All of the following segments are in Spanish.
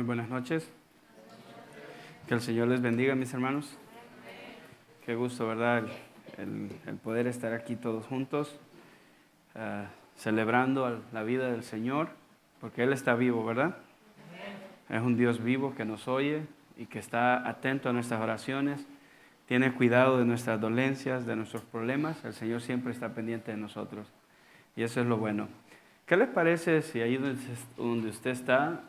buenas noches. Que el Señor les bendiga, mis hermanos. Qué gusto, ¿verdad? El poder estar aquí todos juntos, celebrando la vida del Señor, porque Él está vivo, ¿verdad? Es un Dios vivo que nos oye y que está atento a nuestras oraciones, tiene cuidado de nuestras dolencias, de nuestros problemas. El Señor siempre está pendiente de nosotros y eso es lo bueno. ¿Qué les parece si ahí donde usted está,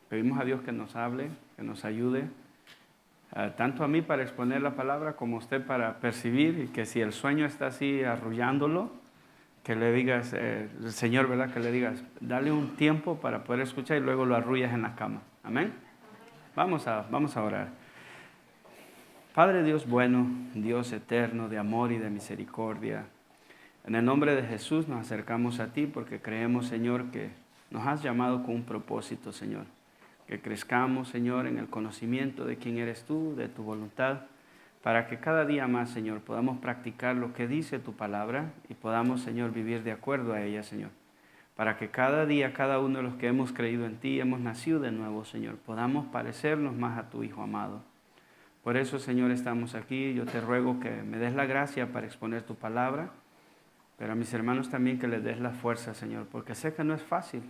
pedimos a Dios que nos hable, que nos ayude, tanto a mí para exponer la palabra como a usted para percibir, y que si el sueño está así arrullándolo, que le digas, el Señor, ¿verdad? Que le digas, dale un tiempo para poder escuchar y luego lo arrullas en la cama. Amén. Vamos a orar. Padre Dios bueno, Dios eterno, de amor y de misericordia, en el nombre de Jesús nos acercamos a ti porque creemos, Señor, que nos has llamado con un propósito, Señor. Que crezcamos, Señor, en el conocimiento de quién eres tú, de tu voluntad, para que cada día más, Señor, podamos practicar lo que dice tu palabra y podamos, Señor, vivir de acuerdo a ella, Señor. Para que cada día, cada uno de los que hemos creído en ti, hemos nacido de nuevo, Señor, podamos parecernos más a tu Hijo amado. Por eso, Señor, estamos aquí. Yo te ruego que me des la gracia para exponer tu palabra, pero a mis hermanos también que les des la fuerza, Señor, porque sé que no es fácil.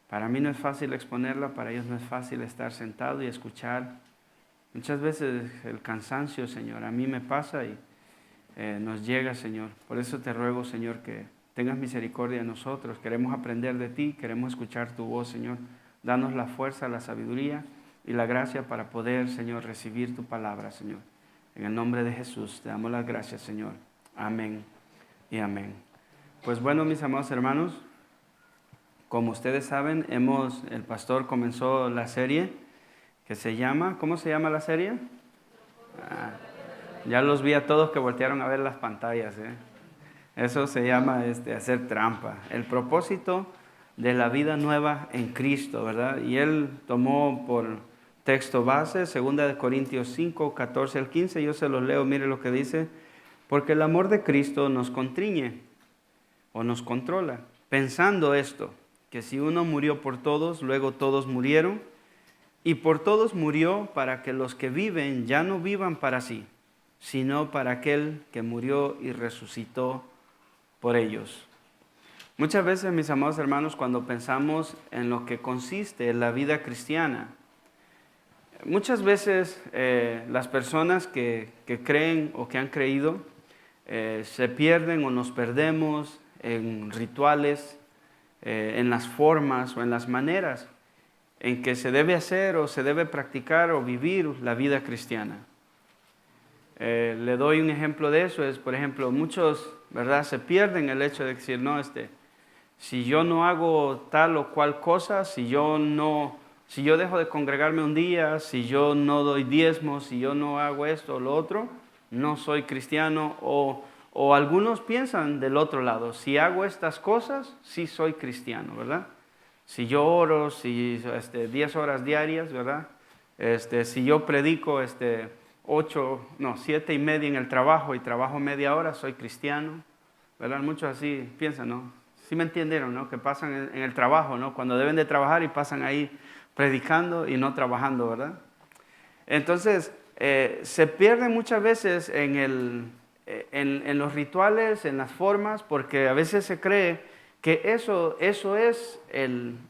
Para mí no es fácil exponerla, para ellos no es fácil estar sentado y escuchar. Muchas veces el cansancio, Señor, a mí me pasa y nos llega, Señor. Por eso te ruego, Señor, que tengas misericordia de nosotros. Queremos aprender de ti, queremos escuchar tu voz, Señor. Danos la fuerza, la sabiduría y la gracia para poder, Señor, recibir tu palabra, Señor. En el nombre de Jesús te damos las gracias, Señor. Amén y amén. Pues bueno, mis amados hermanos, como ustedes saben, el pastor comenzó la serie que se llama, ¿cómo se llama la serie? Ya los vi a todos que voltearon a ver las pantallas, ¿eh? Eso se llama hacer trampa. El propósito de la vida nueva en Cristo, ¿verdad? Y él tomó por texto base 2 Corintios 5, 14 al 15. Yo se los leo, mire lo que dice. Porque el amor de Cristo nos constriñe o nos controla, pensando esto, que si uno murió por todos, luego todos murieron, y por todos murió para que los que viven ya no vivan para sí, sino para aquel que murió y resucitó por ellos. Muchas veces, mis amados hermanos, cuando pensamos en lo que consiste la vida cristiana, muchas veces las personas que creen o que han creído se pierden o nos perdemos en rituales, en las formas o en las maneras en que se debe hacer o se debe practicar o vivir la vida cristiana. Le doy un ejemplo de eso, es por ejemplo, muchos, ¿verdad?, se pierden el hecho de decir, no, si yo no hago tal o cual cosa, si yo dejo de congregarme un día, si yo no doy diezmos, si yo no hago esto o lo otro, no soy cristiano. O algunos piensan del otro lado, si hago estas cosas, sí soy cristiano, ¿verdad? Si yo oro, si 10 horas diarias, ¿verdad? Si yo predico 7:30 en el trabajo y trabajo media hora, soy cristiano, ¿verdad? Muchos así piensan, ¿no? Sí me entendieron, ¿no? Que pasan en el trabajo, ¿no? Cuando deben de trabajar y pasan ahí predicando y no trabajando, ¿verdad? Entonces, se pierde muchas veces en los rituales, en las formas, porque a veces se cree que eso es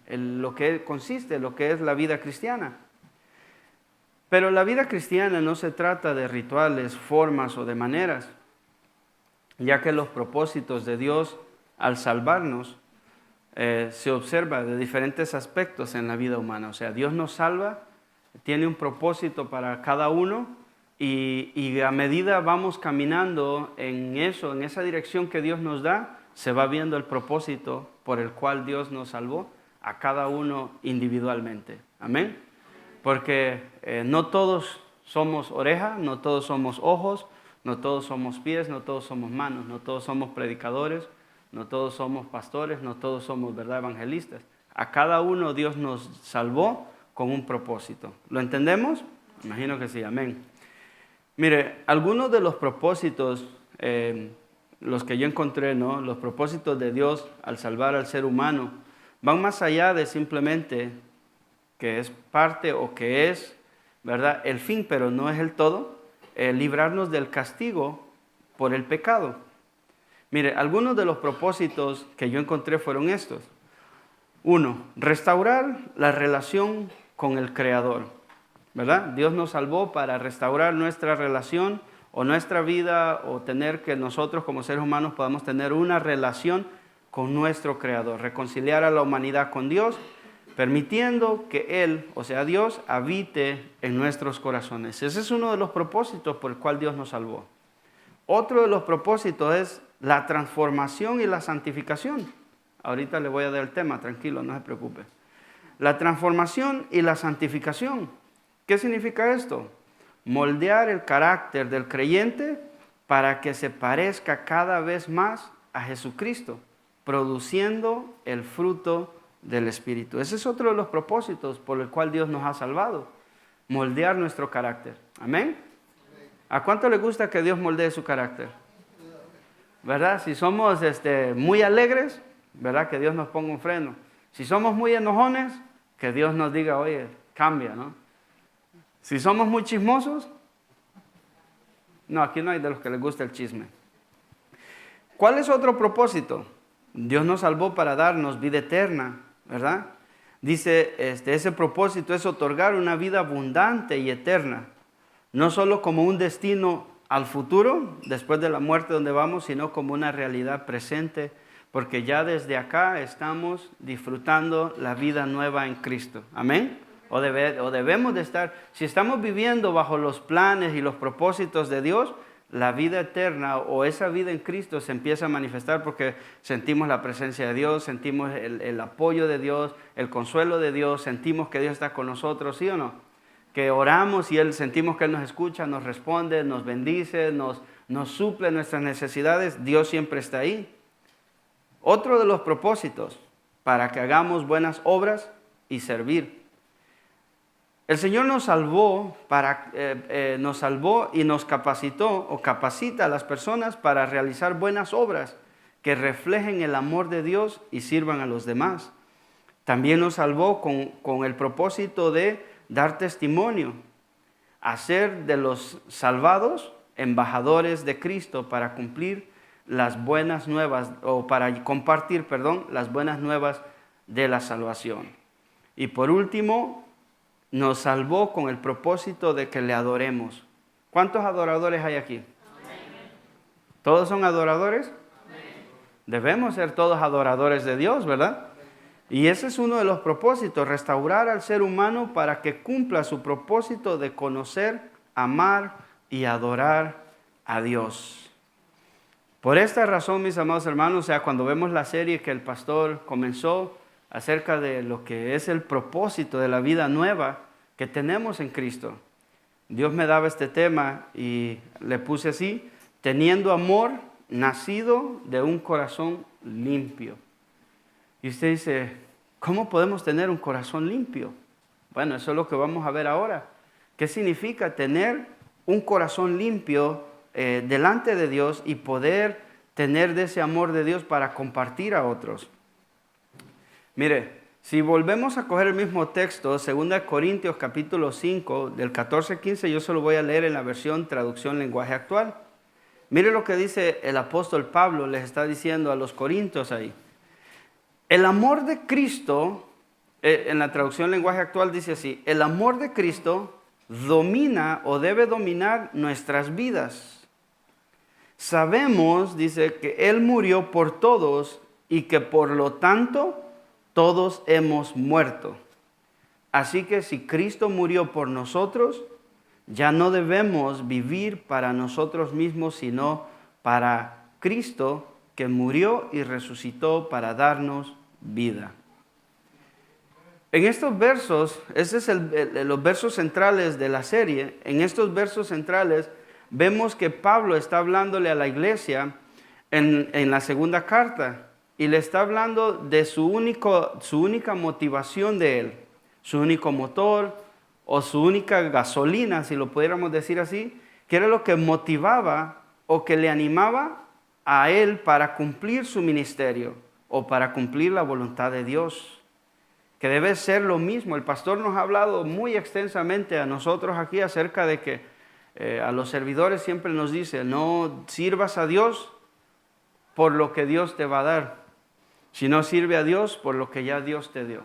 lo que consiste, lo que es la vida cristiana. Pero la vida cristiana no se trata de rituales, formas o de maneras, ya que los propósitos de Dios al salvarnos se observa de diferentes aspectos en la vida humana. O sea, Dios nos salva, tiene un propósito para cada uno y a medida vamos caminando en esa dirección que Dios nos da, se va viendo el propósito por el cual Dios nos salvó a cada uno individualmente. Amén. Porque no todos somos oreja, no todos somos ojos, no todos somos pies, no todos somos manos, no todos somos predicadores, no todos somos pastores, no todos somos, ¿verdad?, evangelistas. A cada uno Dios nos salvó con un propósito. ¿Lo entendemos? Imagino que sí, amén. Mire, algunos de los propósitos, los que yo encontré, ¿no?, los propósitos de Dios al salvar al ser humano, van más allá de simplemente que es parte o que es, ¿verdad?, el fin, pero no es el todo, librarnos del castigo por el pecado. Mire, algunos de los propósitos que yo encontré fueron estos. 1, restaurar la relación con el Creador, ¿verdad? Dios nos salvó para restaurar nuestra relación o nuestra vida, o tener que nosotros como seres humanos podamos tener una relación con nuestro Creador, reconciliar a la humanidad con Dios, permitiendo que Él, o sea Dios, habite en nuestros corazones. Ese es uno de los propósitos por el cual Dios nos salvó. Otro de los propósitos es la transformación y la santificación. Ahorita le voy a dar el tema, tranquilo, no se preocupe. La transformación y la santificación. ¿Qué significa esto? Moldear el carácter del creyente para que se parezca cada vez más a Jesucristo, produciendo el fruto del Espíritu. Ese es otro de los propósitos por el cual Dios nos ha salvado. Moldear nuestro carácter. ¿Amén? ¿A cuánto le gusta que Dios moldee su carácter? ¿Verdad? Si somos muy alegres, ¿verdad?, que Dios nos ponga un freno. Si somos muy enojones, que Dios nos diga, oye, cambia, ¿no? Si somos muy chismosos, no, aquí no hay de los que les gusta el chisme. ¿Cuál es otro propósito? Dios nos salvó para darnos vida eterna, ¿verdad? Dice, ese propósito es otorgar una vida abundante y eterna, no solo como un destino al futuro, después de la muerte donde vamos, sino como una realidad presente, porque ya desde acá estamos disfrutando la vida nueva en Cristo. ¿Amén? O debemos de estar, si estamos viviendo bajo los planes y los propósitos de Dios, la vida eterna o esa vida en Cristo se empieza a manifestar porque sentimos la presencia de Dios, sentimos el apoyo de Dios, el consuelo de Dios, sentimos que Dios está con nosotros, ¿sí o no? Que oramos y sentimos que Él nos escucha, nos responde, nos bendice, nos suple nuestras necesidades. Dios siempre está ahí. Otro de los propósitos, para que hagamos buenas obras y servir. El Señor nos salvó y nos capacitó o capacita a las personas para realizar buenas obras que reflejen el amor de Dios y sirvan a los demás. También nos salvó con el propósito de dar testimonio, hacer de los salvados embajadores de Cristo para cumplir las buenas nuevas, o para compartir, las buenas nuevas de la salvación. Y por último, nos salvó con el propósito de que le adoremos. ¿Cuántos adoradores hay aquí? Amén. ¿Todos son adoradores? Amén. Debemos ser todos adoradores de Dios, ¿verdad? Y ese es uno de los propósitos, restaurar al ser humano para que cumpla su propósito de conocer, amar y adorar a Dios. Por esta razón, mis amados hermanos, cuando vemos la serie que el pastor comenzó acerca de lo que es el propósito de la vida nueva que tenemos en Cristo, Dios me daba este tema y le puse así: teniendo amor nacido de un corazón limpio. Y usted dice, ¿cómo podemos tener un corazón limpio? Bueno, eso es lo que vamos a ver ahora. ¿Qué significa tener un corazón limpio delante de Dios y poder tener de ese amor de Dios para compartir a otros? Mire, si volvemos a coger el mismo texto, 2 Corintios capítulo 5, del 14 al 15, yo se lo voy a leer en la versión traducción lenguaje actual. Mire lo que dice el apóstol Pablo, les está diciendo a los corintios ahí. El amor de Cristo, en la traducción lenguaje actual dice así: el amor de Cristo domina o debe dominar nuestras vidas. Sabemos, dice, que Él murió por todos y que por lo tanto todos hemos muerto. Así que si Cristo murió por nosotros, ya no debemos vivir para nosotros mismos, sino para Cristo, que murió y resucitó para darnos vida. En estos versos, esos son los versos centrales de la serie. En estos versos centrales vemos que Pablo está hablándole a la iglesia en la segunda carta y le está hablando de su única motivación de él, su único motor o su única gasolina, si lo pudiéramos decir así, que era lo que motivaba o que le animaba a él para cumplir su ministerio o para cumplir la voluntad de Dios. que debe ser lo mismo. El pastor nos ha hablado muy extensamente a nosotros aquí acerca de que a los servidores siempre nos dice, no sirvas a Dios por lo que Dios te va a dar, sino sirve a Dios por lo que ya Dios te dio.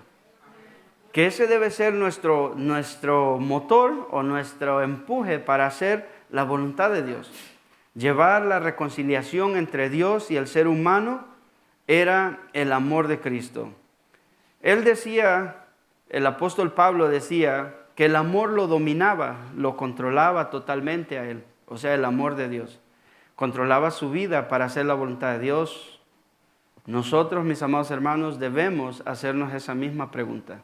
Que ese debe ser nuestro motor o nuestro empuje para hacer la voluntad de Dios. Llevar la reconciliación entre Dios y el ser humano era el amor de Cristo. Él decía, el apóstol Pablo decía, que el amor lo dominaba, lo controlaba totalmente a él, o sea, el amor de Dios. Controlaba su vida para hacer la voluntad de Dios. Nosotros, mis amados hermanos, debemos hacernos esa misma pregunta.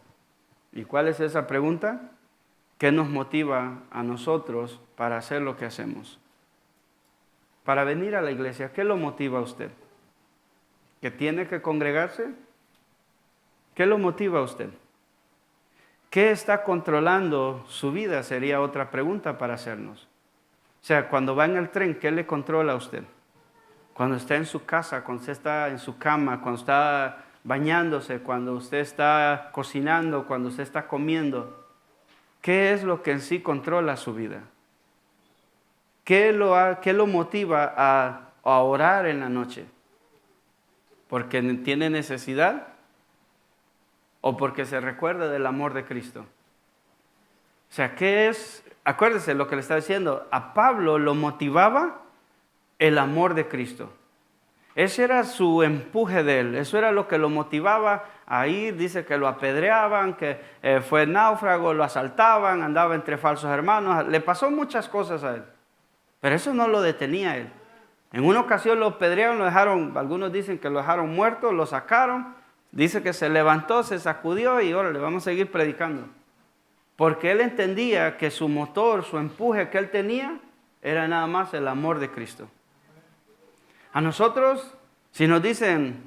¿Y cuál es esa pregunta? ¿Qué nos motiva a nosotros para hacer lo que hacemos? Para venir a la iglesia, ¿qué lo motiva a usted? ¿Que tiene que congregarse? ¿Qué lo motiva a usted? ¿Qué está controlando su vida? Sería otra pregunta para hacernos. O sea, cuando va en el tren, ¿qué le controla a usted? Cuando está en su casa, cuando usted está en su cama, cuando está bañándose, cuando usted está cocinando, cuando usted está comiendo. ¿Qué es lo que en sí controla su vida? ¿Qué lo motiva a orar en la noche? ¿Porque tiene necesidad? ¿O porque se recuerda del amor de Cristo? O sea, ¿qué es? Acuérdese lo que le está diciendo. A Pablo lo motivaba el amor de Cristo. Ese era su empuje de él. Eso era lo que lo motivaba a ir. Dice que lo apedreaban, que fue náufrago, lo asaltaban, andaba entre falsos hermanos. Le pasó muchas cosas a él. Pero eso no lo detenía a él. En una ocasión lo apedrearon, lo dejaron, algunos dicen que lo dejaron muerto, lo sacaron. Dice que se levantó, se sacudió y ahora le vamos a seguir predicando. Porque él entendía que su motor, su empuje que él tenía, era nada más el amor de Cristo. A nosotros, si nos dicen,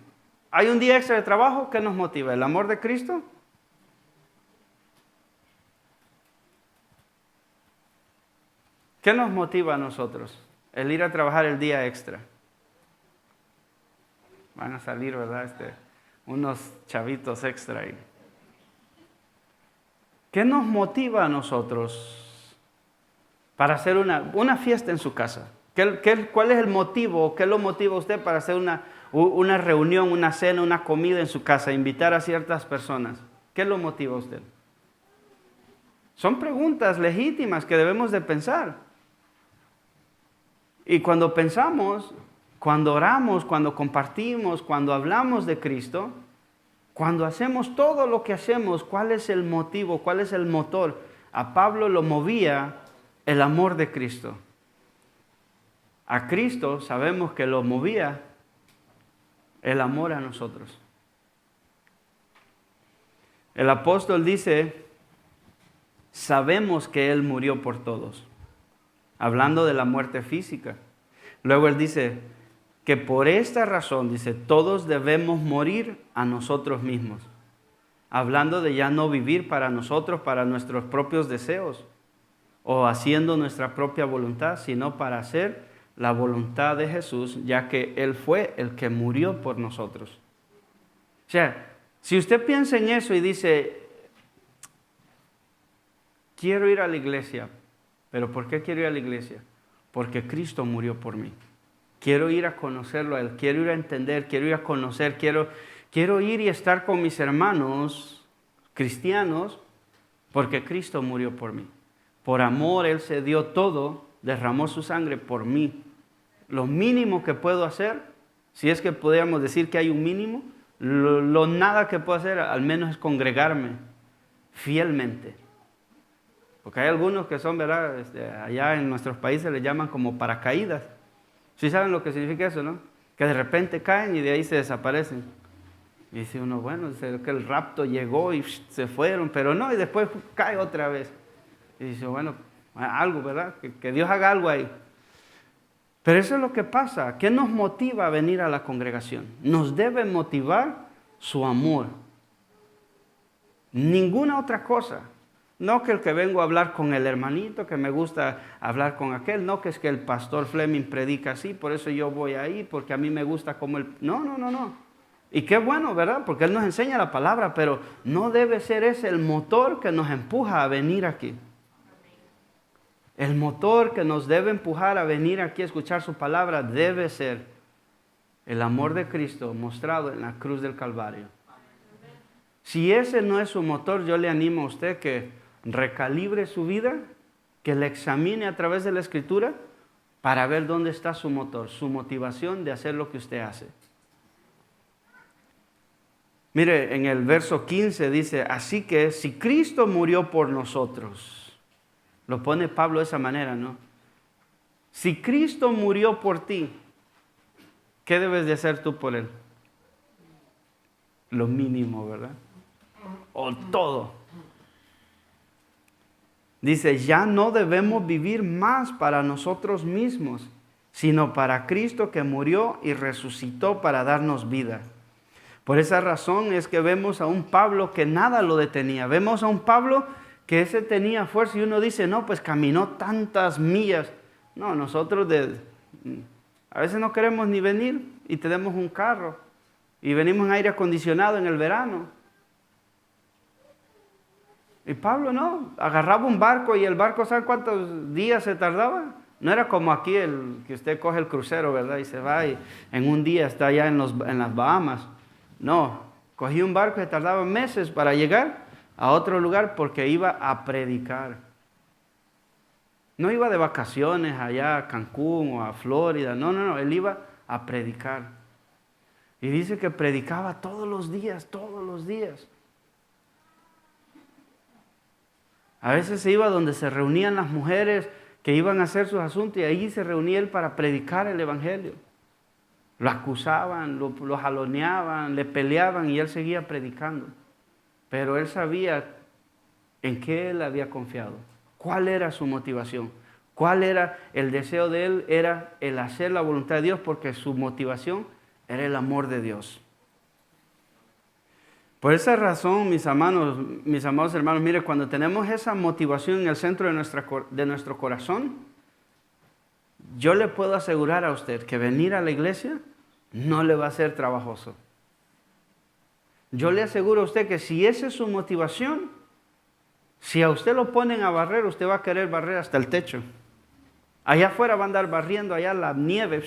hay un día extra de trabajo, ¿qué nos motiva? ¿El amor de Cristo? ¿Qué nos motiva a nosotros? El ir a trabajar el día extra. Van a salir, ¿verdad? Unos chavitos extra ahí. ¿Qué nos motiva a nosotros para hacer una fiesta en su casa? ¿Cuál es el motivo? ¿Qué lo motiva a usted para hacer una reunión, una cena, una comida en su casa, invitar a ciertas personas? ¿Qué lo motiva a usted? Son preguntas legítimas que debemos de pensar. Y cuando pensamos, cuando oramos, cuando compartimos, cuando hablamos de Cristo, cuando hacemos todo lo que hacemos, ¿cuál es el motivo? ¿Cuál es el motor? A Pablo lo movía el amor de Cristo. A Cristo sabemos que lo movía el amor a nosotros. El apóstol dice, sabemos que Él murió por todos, hablando de la muerte física. Luego Él dice que por esta razón, dice, todos debemos morir a nosotros mismos, hablando de ya no vivir para nosotros, para nuestros propios deseos, o haciendo nuestra propia voluntad, sino para hacer la voluntad de Jesús, ya que Él fue el que murió por nosotros. O sea, si usted piensa en eso y dice, quiero ir a la iglesia, ¿pero por qué quiero ir a la iglesia? Porque Cristo murió por mí. Quiero ir a conocerlo a Él, quiero ir a entender, quiero ir a conocer, quiero ir y estar con mis hermanos cristianos, porque Cristo murió por mí. Por amor Él se dio todo, derramó su sangre por mí. Lo mínimo que puedo hacer, si es que pudiéramos decir que hay un mínimo, lo nada que puedo hacer al menos es congregarme fielmente. Porque hay algunos que son, ¿verdad? Allá en nuestros países les llaman como paracaídas. ¿Sí saben lo que significa eso, no? Que de repente caen y de ahí se desaparecen. Y dice uno, bueno, dice que el rapto llegó y se fueron, pero no, y después cae otra vez. Y dice, bueno, algo, ¿verdad? Que Dios haga algo ahí. Pero eso es lo que pasa. ¿Qué nos motiva a venir a la congregación? Nos debe motivar su amor. Ninguna otra cosa. No que el que vengo a hablar con el hermanito, que me gusta hablar con aquel. No que es que el pastor Fleming predica así, por eso yo voy ahí, porque a mí me gusta como él. No. Y qué bueno, ¿verdad? Porque Él nos enseña la palabra, pero no debe ser ese el motor que nos empuja a venir aquí. El motor que nos debe empujar a venir aquí a escuchar su palabra debe ser el amor de Cristo mostrado en la cruz del Calvario. Si ese no es su motor, yo le animo a usted que recalibre su vida, que le examine a través de la Escritura para ver dónde está su motor, su motivación de hacer lo que usted hace. Mire, en el verso 15 dice, así que si Cristo murió por nosotros, lo pone Pablo de esa manera, ¿no? Si Cristo murió por ti, ¿qué debes de hacer tú por Él? Lo mínimo, ¿verdad? O todo. Dice, ya no debemos vivir más para nosotros mismos, sino para Cristo que murió y resucitó para darnos vida. Por esa razón es que vemos a un Pablo que nada lo detenía. Vemos a un Pablo que ese tenía fuerza y uno dice, no, pues caminó tantas millas. No, nosotros a veces no queremos ni venir y tenemos un carro y venimos en aire acondicionado en el verano. Y Pablo no, agarraba un barco y el barco, ¿sabe cuántos días se tardaba? No era como aquí que usted coge el crucero, ¿verdad? Y se va y en un día está allá en las Bahamas. No, cogí un barco y tardaba meses para llegar a otro lugar porque iba a predicar. No iba de vacaciones allá a Cancún o a Florida, no, él iba a predicar. Y dice que predicaba todos los días. A veces se iba donde se reunían las mujeres que iban a hacer sus asuntos y ahí se reunía él para predicar el evangelio. Lo acusaban, lo jaloneaban, le peleaban y él seguía predicando. Pero él sabía en qué él había confiado. ¿Cuál era su motivación? ¿Cuál era el deseo de él? Era el hacer la voluntad de Dios porque su motivación era el amor de Dios. Por esa razón, mis amados hermanos, mire, cuando tenemos esa motivación en el centro de nuestro corazón, yo le puedo asegurar a usted que venir a la iglesia no le va a ser trabajoso. Yo le aseguro a usted que si esa es su motivación, si a usted lo ponen a barrer, usted va a querer barrer hasta el techo. Allá afuera va a andar barriendo allá la nieve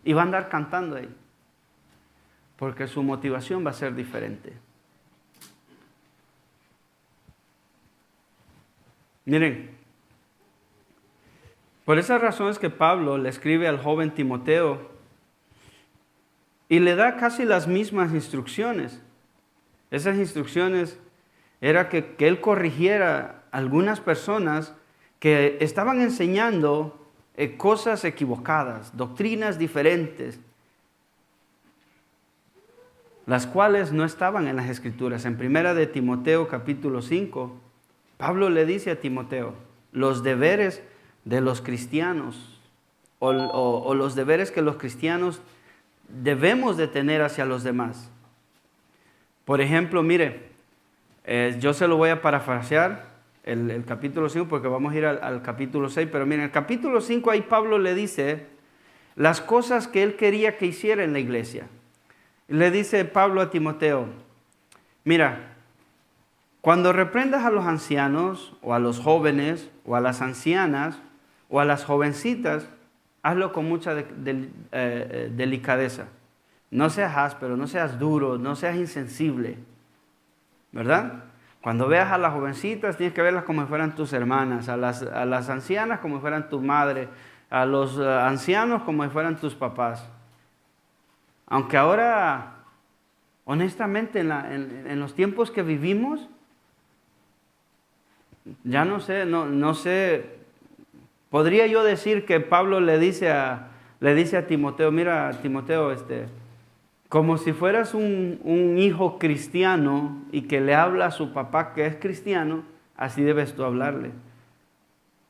y va a andar cantando ahí. Porque su motivación va a ser diferente. Miren, por esa razón es que Pablo le escribe al joven Timoteo y le da casi las mismas instrucciones. Esas instrucciones era que él corrigiera a algunas personas que estaban enseñando cosas equivocadas, doctrinas diferentes, las cuales no estaban en las Escrituras. En 1 de Timoteo capítulo 5, Pablo le dice a Timoteo los deberes de los cristianos o los deberes que los cristianos debemos de tener hacia los demás. Por ejemplo, mire, yo se lo voy a parafrasear el capítulo 5 porque vamos a ir al capítulo 6, pero miren, el capítulo 5 ahí Pablo le dice las cosas que él quería que hiciera en la iglesia. Le dice Pablo a Timoteo, mira, cuando reprendas a los ancianos o a los jóvenes o a las ancianas o a las jovencitas, hazlo con mucha delicadeza. No seas áspero, no seas duro, no seas insensible, ¿verdad? Cuando veas a las jovencitas tienes que verlas como si fueran tus hermanas, a las ancianas como si fueran tu madre, a los ancianos como si fueran tus papás. Aunque ahora, honestamente, en los tiempos que vivimos, ya no sé, podría yo decir que Pablo le dice a Timoteo, mira, Timoteo, como si fueras un hijo cristiano y que le habla a su papá que es cristiano, así debes tú hablarle.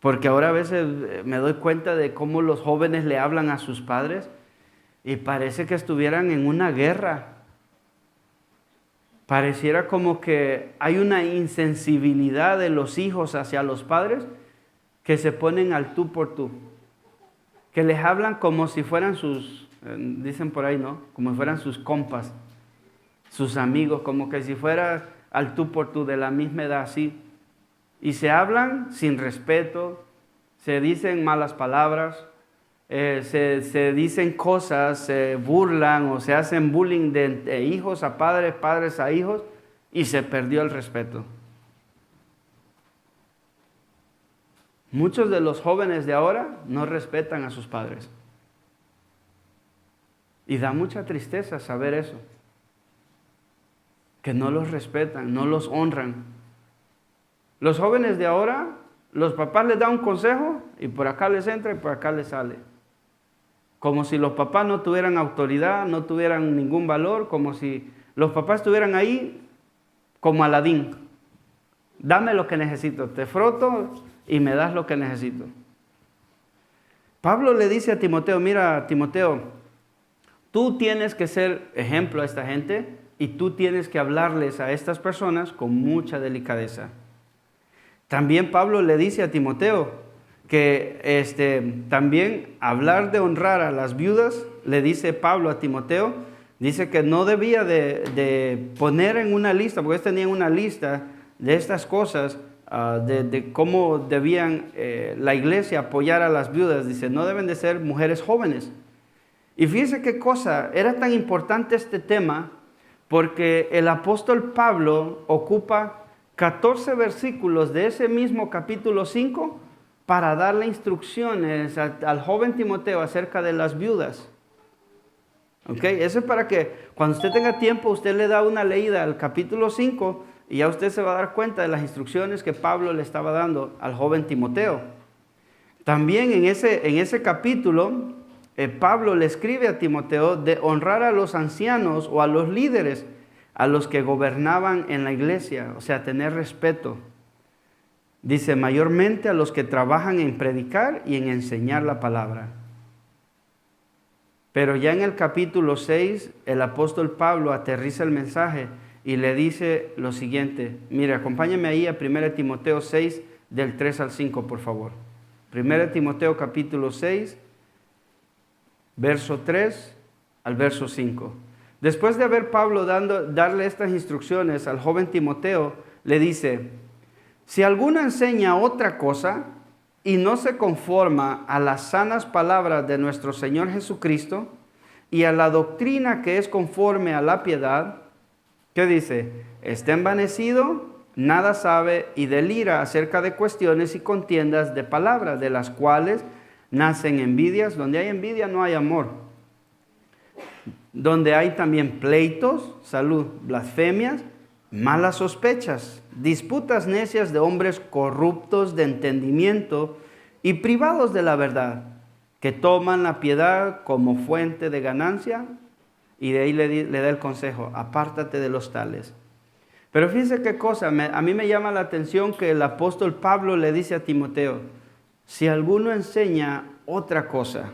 Porque ahora a veces me doy cuenta de cómo los jóvenes le hablan a sus padres y parece que estuvieran en una guerra. Pareciera como que hay una insensibilidad de los hijos hacia los padres que se ponen al tú por tú. Que les hablan como si fueran sus dicen por ahí, ¿no? Como si fueran sus compas, sus amigos, como que si fuera al tú por tú, de la misma edad, así. Y se hablan sin respeto, se dicen malas palabras, se dicen cosas, se burlan o se hacen bullying de hijos a padres, padres a hijos, y se perdió el respeto. Muchos de los jóvenes de ahora no respetan a sus padres. Y da mucha tristeza saber eso. Que no los respetan, no los honran. Los jóvenes de ahora, los papás les dan un consejo y por acá les entra y por acá les sale. Como si los papás no tuvieran autoridad, no tuvieran ningún valor, como si los papás estuvieran ahí como Aladín. Dame lo que necesito, te froto y me das lo que necesito. Pablo le dice a Timoteo, mira Timoteo, tú tienes que ser ejemplo a esta gente y tú tienes que hablarles a estas personas con mucha delicadeza. También Pablo le dice a Timoteo que también hablar de honrar a las viudas, le dice Pablo a Timoteo, dice que no debía de poner en una lista, porque ellos tenían una lista de estas cosas, de cómo debían la iglesia apoyar a las viudas. Dice, no deben de ser mujeres jóvenes. Y fíjense qué cosa, era tan importante este tema, porque el apóstol Pablo ocupa 14 versículos de ese mismo capítulo 5 para darle instrucciones al joven Timoteo acerca de las viudas. ¿Ok? Eso es para que cuando usted tenga tiempo, usted le da una leída al capítulo 5 y ya usted se va a dar cuenta de las instrucciones que Pablo le estaba dando al joven Timoteo. También en ese capítulo, Pablo le escribe a Timoteo de honrar a los ancianos o a los líderes, a los que gobernaban en la iglesia, o sea, tener respeto. Dice, mayormente a los que trabajan en predicar y en enseñar la palabra. Pero ya en el capítulo 6, el apóstol Pablo aterriza el mensaje y le dice lo siguiente. Mire, acompáñame ahí a 1 Timoteo 6, del 3 al 5, por favor. 1 Timoteo capítulo 6, verso 3 al verso 5. Después de haber Pablo darle estas instrucciones al joven Timoteo, le dice, si alguno enseña otra cosa y no se conforma a las sanas palabras de nuestro Señor Jesucristo y a la doctrina que es conforme a la piedad, ¿qué dice? Está envanecido, nada sabe y delira acerca de cuestiones y contiendas de palabras, de las cuales nacen envidias. Donde hay envidia no hay amor. Donde hay también pleitos, salud, blasfemias, malas sospechas, disputas necias de hombres corruptos de entendimiento y privados de la verdad, que toman la piedad como fuente de ganancia, y de ahí le da el consejo, apártate de los tales. Pero fíjense qué cosa, a mí me llama la atención que el apóstol Pablo le dice a Timoteo, si alguno enseña otra cosa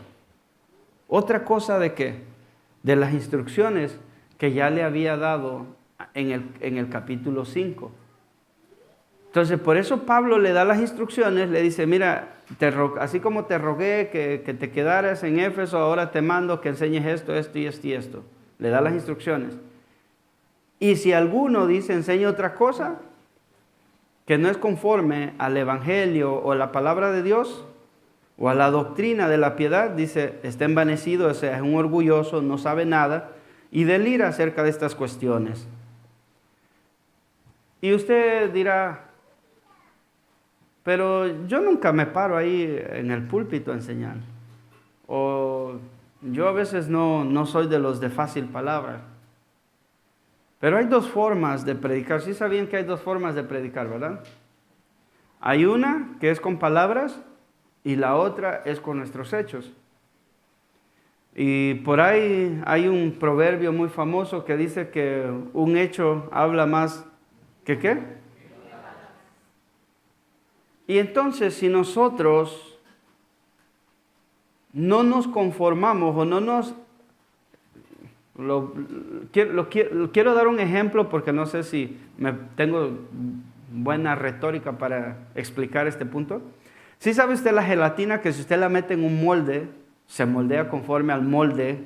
¿de qué? De las instrucciones que ya le había dado en el capítulo 5. Entonces, por eso Pablo le da las instrucciones, le dice, mira, así como te rogué que te quedaras en Éfeso, ahora te mando que enseñes esto, esto y esto y esto. Le da las instrucciones. Y si alguno dice, enseña otra cosa, que no es conforme al Evangelio o a la palabra de Dios, o a la doctrina de la piedad, dice, está envanecido, o sea, es un orgulloso, no sabe nada, y delira acerca de estas cuestiones. Y usted dirá, pero yo nunca me paro ahí en el púlpito a enseñar. O yo a veces no soy de los de fácil palabra. Pero hay dos formas de predicar. Sí sabían que hay dos formas de predicar, ¿verdad? Hay una que es con palabras y la otra es con nuestros hechos. Y por ahí hay un proverbio muy famoso que dice que un hecho habla más que ¿qué? Y entonces si nosotros no nos conformamos o no nos... quiero dar un ejemplo porque no sé si tengo buena retórica para explicar este punto. ¿Sí sabe usted la gelatina que si usted la mete en un molde, se moldea conforme al molde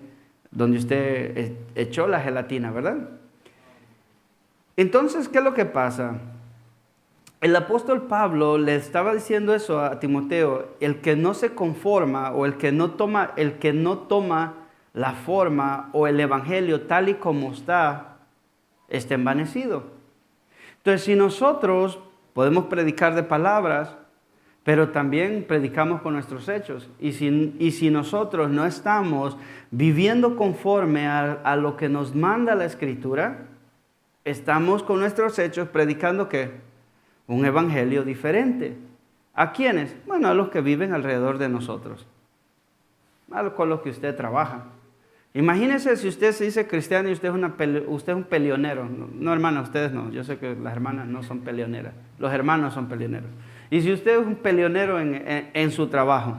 donde usted echó la gelatina, ¿verdad? Entonces, ¿qué es lo que pasa? El apóstol Pablo le estaba diciendo eso a Timoteo: el que no se conforma o el que no toma la forma o el evangelio tal y como está envanecido. Entonces, si nosotros podemos predicar de palabras, pero también predicamos con nuestros hechos, y si nosotros no estamos viviendo conforme a lo que nos manda la Escritura, estamos con nuestros hechos predicando ¿qué? Un evangelio diferente. ¿A quiénes? Bueno, a los que viven alrededor de nosotros, con los que usted trabaja. Imagínese si usted se dice cristiano y usted es un peleonero. No, hermana, ustedes no. Yo sé que las hermanas no son peleoneras. Los hermanos son peleoneros. Y si usted es un peleonero en su trabajo,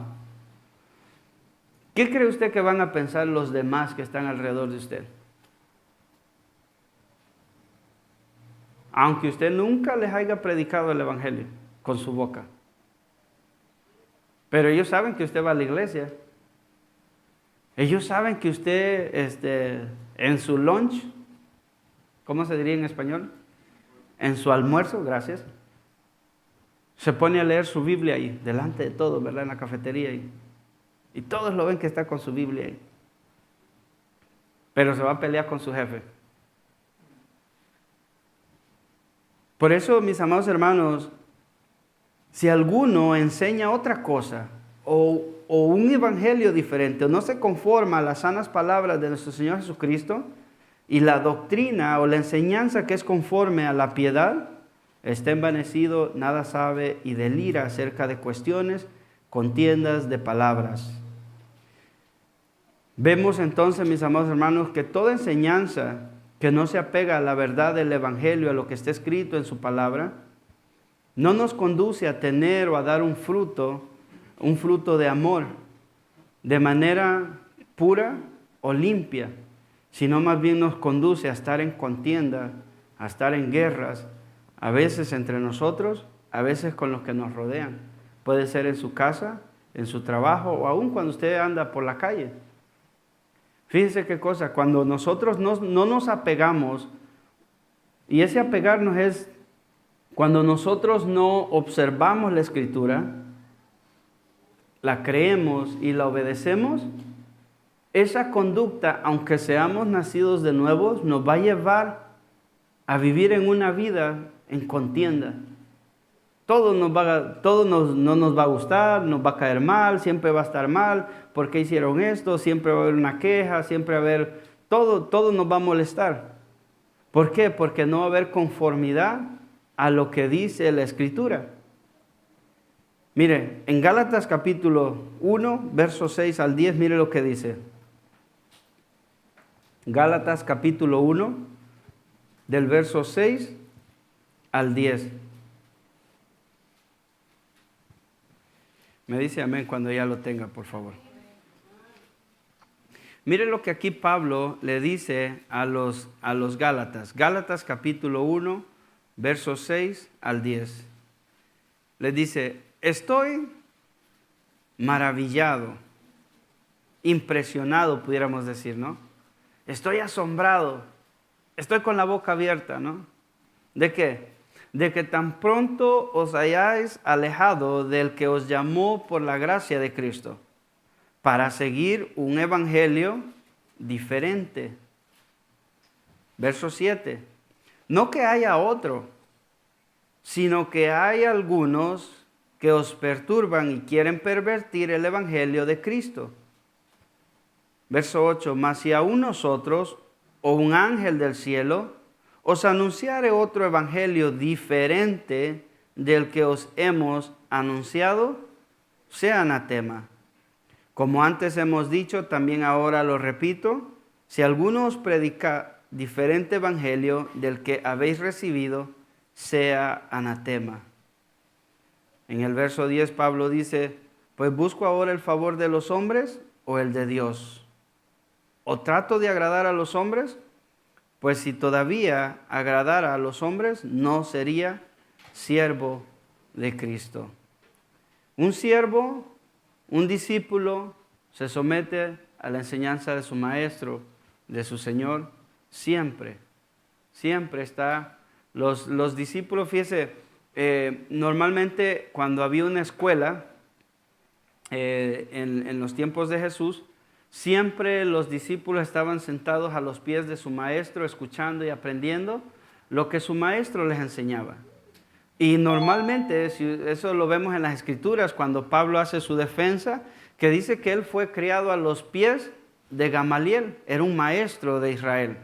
¿qué cree usted que van a pensar los demás que están alrededor de usted? Aunque usted nunca les haya predicado el evangelio con su boca. Pero ellos saben que usted va a la iglesia. Ellos saben que usted en su lunch, ¿cómo se diría en español? En su almuerzo, gracias. Se pone a leer su Biblia ahí, delante de todos, ¿verdad? En la cafetería ahí. Y todos lo ven que está con su Biblia ahí. Pero se va a pelear con su jefe. Por eso, mis amados hermanos, si alguno enseña otra cosa o un evangelio diferente, o no se conforma a las sanas palabras de nuestro Señor Jesucristo y la doctrina o la enseñanza que es conforme a la piedad, está envanecido, nada sabe y delira acerca de cuestiones, contiendas de palabras. Vemos entonces, mis amados hermanos, que toda enseñanza que no se apega a la verdad del evangelio, a lo que está escrito en su palabra, no nos conduce a tener o a dar un fruto de amor, de manera pura o limpia, sino más bien nos conduce a estar en contienda, a estar en guerras, a veces entre nosotros, a veces con los que nos rodean. Puede ser en su casa, en su trabajo o aún cuando usted anda por la calle. Fíjese qué cosa, cuando nosotros no nos apegamos, y ese apegarnos es cuando nosotros no observamos la Escritura, la creemos y la obedecemos, esa conducta, aunque seamos nacidos de nuevo, nos va a llevar a vivir en una vida en contienda. Todo no nos va a gustar, nos va a caer mal, siempre va a estar mal. ¿Por qué hicieron esto? Siempre va a haber una queja, siempre va a haber... Todo nos va a molestar. ¿Por qué? Porque no va a haber conformidad a lo que dice la Escritura. Mire, en Gálatas capítulo 1, versos 6 al 10, mire lo que dice. Gálatas capítulo 1, del verso 6 al 10. Me dice amén cuando ya lo tenga, por favor. Mire lo que aquí Pablo le dice a los Gálatas. Gálatas capítulo 1, versos 6 al 10. Les dice: estoy maravillado, impresionado, pudiéramos decir, ¿no? Estoy asombrado, estoy con la boca abierta, ¿no? ¿De qué? De que tan pronto os hayáis alejado del que os llamó por la gracia de Cristo, para seguir un evangelio diferente. Verso 7. No que haya otro, sino que hay algunos que os perturban y quieren pervertir el evangelio de Cristo. Verso 8. Mas si aún nosotros, o un ángel del cielo, os anunciare otro evangelio diferente del que os hemos anunciado, sea anatema. Como antes hemos dicho, también ahora lo repito: si alguno os predica diferente evangelio del que habéis recibido, sea anatema. En el verso 10 Pablo dice: pues busco ahora el favor de los hombres o el de Dios. ¿O trato de agradar a los hombres? Pues si todavía agradara a los hombres, no sería siervo de Cristo. Un siervo, un discípulo, se somete a la enseñanza de su maestro, de su Señor, siempre está. Los discípulos, fíjese, normalmente cuando había una escuela en los tiempos de Jesús, siempre los discípulos estaban sentados a los pies de su maestro, escuchando y aprendiendo lo que su maestro les enseñaba. Y normalmente, eso lo vemos en las Escrituras, cuando Pablo hace su defensa, que dice que él fue criado a los pies de Gamaliel, era un maestro de Israel.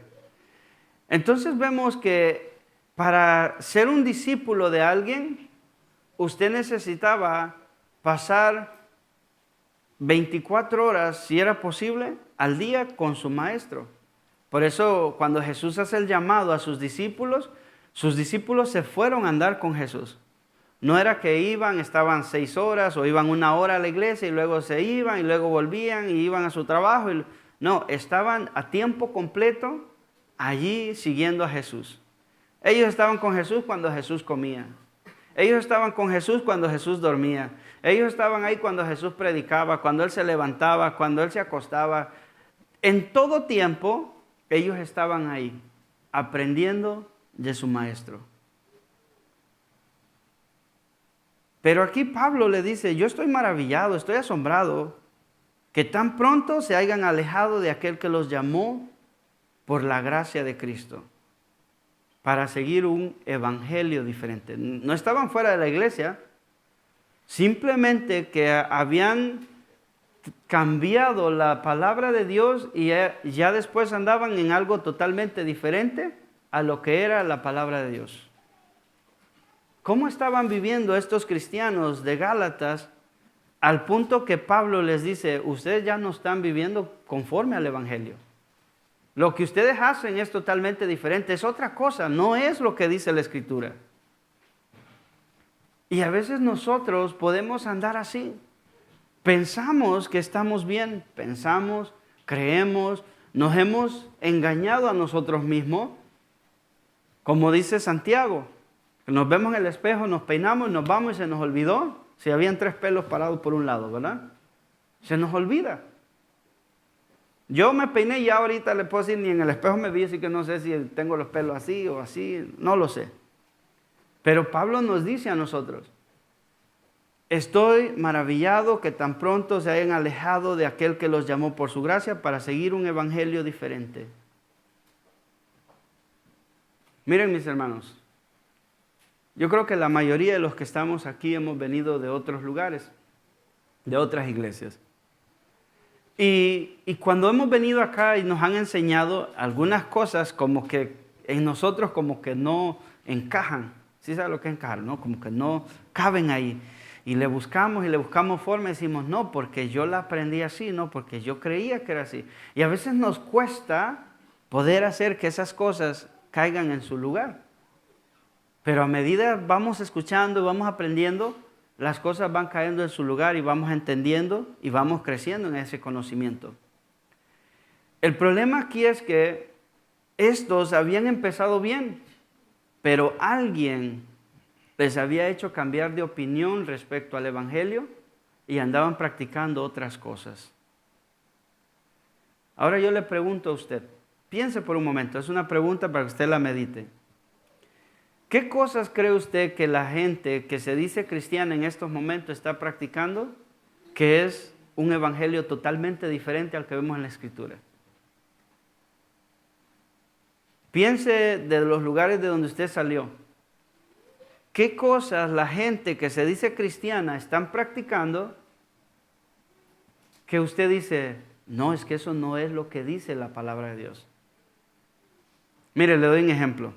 Entonces vemos que para ser un discípulo de alguien, usted necesitaba pasar 24 horas, si era posible, al día con su maestro. Por eso cuando Jesús hace el llamado a sus discípulos se fueron a andar con Jesús. No era que estaban 6 horas o iban 1 hora a la iglesia y luego se iban y luego volvían y iban a su trabajo. No, estaban a tiempo completo allí siguiendo a Jesús. Ellos estaban con Jesús cuando Jesús comía. Ellos estaban con Jesús cuando Jesús dormía. Ellos estaban ahí cuando Jesús predicaba, cuando Él se levantaba, cuando Él se acostaba. En todo tiempo, ellos estaban ahí, aprendiendo de su maestro. Pero aquí Pablo le dice, yo estoy maravillado, estoy asombrado, que tan pronto se hayan alejado de aquel que los llamó por la gracia de Cristo, para seguir un evangelio diferente. No estaban fuera de la iglesia, simplemente que habían cambiado la palabra de Dios y ya después andaban en algo totalmente diferente a lo que era la palabra de Dios. ¿Cómo estaban viviendo estos cristianos de Gálatas al punto que Pablo les dice, ustedes ya no están viviendo conforme al evangelio? Lo que ustedes hacen es totalmente diferente, es otra cosa, no es lo que dice la Escritura. Y a veces nosotros podemos andar así. Pensamos que estamos bien, pensamos, creemos, nos hemos engañado a nosotros mismos. Como dice Santiago, nos vemos en el espejo, nos peinamos, nos vamos y se nos olvidó. Si habían 3 pelos parados por un lado, ¿verdad? Se nos olvida. Yo me peiné y ya ahorita le puedo decir, ni en el espejo me vi, así que no sé si tengo los pelos así o así, no lo sé. Pero Pablo nos dice a nosotros, estoy maravillado que tan pronto se hayan alejado de aquel que los llamó por su gracia para seguir un evangelio diferente. Miren mis hermanos, yo creo que la mayoría de los que estamos aquí hemos venido de otros lugares, de otras iglesias. Y cuando hemos venido acá y nos han enseñado algunas cosas como que en nosotros como que no encajan. ¿Sí sabe lo que es encajar, no? Como que no caben ahí. Y le buscamos forma y decimos, no, porque yo la aprendí así, no, porque yo creía que era así. Y a veces nos cuesta poder hacer que esas cosas caigan en su lugar. Pero a medida vamos escuchando y vamos aprendiendo, las cosas van cayendo en su lugar y vamos entendiendo y vamos creciendo en ese conocimiento. El problema aquí es que estos habían empezado bien, pero alguien les había hecho cambiar de opinión respecto al evangelio y andaban practicando otras cosas. Ahora yo le pregunto a usted, piense por un momento, es una pregunta para que usted la medite. ¿Qué cosas cree usted que la gente que se dice cristiana en estos momentos está practicando que es un evangelio totalmente diferente al que vemos en la Escritura? Piense de los lugares de donde usted salió. ¿Qué cosas la gente que se dice cristiana están practicando que usted dice, no, es que eso no es lo que dice la palabra de Dios? Mire, le doy un ejemplo.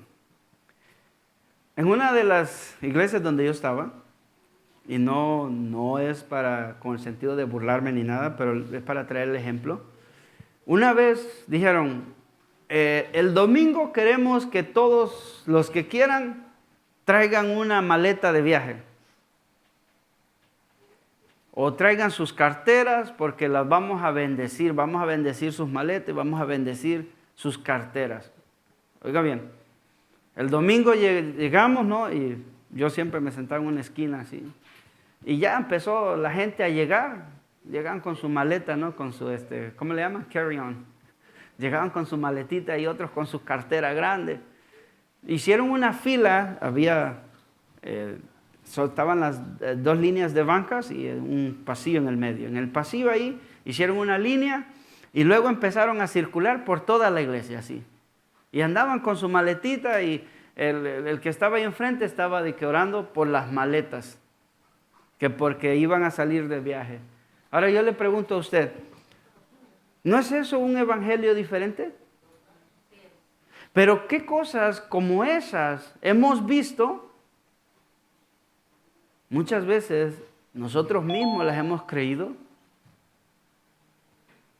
En una de las iglesias donde yo estaba, y no es con el sentido de burlarme ni nada, pero es para traer el ejemplo. Una vez dijeron, el domingo queremos que todos los que quieran traigan una maleta de viaje. O traigan sus carteras porque las vamos a bendecir sus maletas y vamos a bendecir sus carteras. Oiga bien. El domingo llegamos, ¿no? Y yo siempre me sentaba en una esquina así. Y ya empezó la gente a llegar. Llegaban con su maleta, ¿no? Con su, ¿cómo le llaman? Carry-on. Llegaban con su maletita y otros con su cartera grande. Hicieron una fila, estaban las dos líneas de bancas y un pasillo en el medio. En el pasillo ahí hicieron una línea y luego empezaron a circular por toda la iglesia así. Y andaban con su maletita y el que estaba ahí enfrente estaba orando por las maletas, que porque iban a salir de viaje. Ahora yo le pregunto a usted, ¿no es eso un evangelio diferente? Pero ¿qué cosas como esas hemos visto? Muchas veces nosotros mismos las hemos creído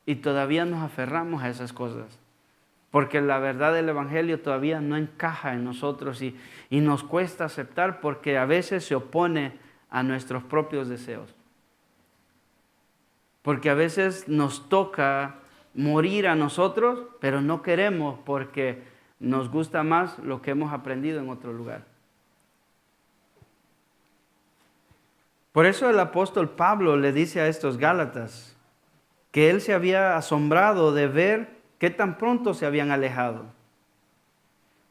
y todavía nos aferramos a esas cosas. Porque la verdad del evangelio todavía no encaja en nosotros y nos cuesta aceptar porque a veces se opone a nuestros propios deseos. Porque a veces nos toca morir a nosotros, pero no queremos porque nos gusta más lo que hemos aprendido en otro lugar. Por eso el apóstol Pablo le dice a estos Gálatas que él se había asombrado de ver qué tan pronto se habían alejado.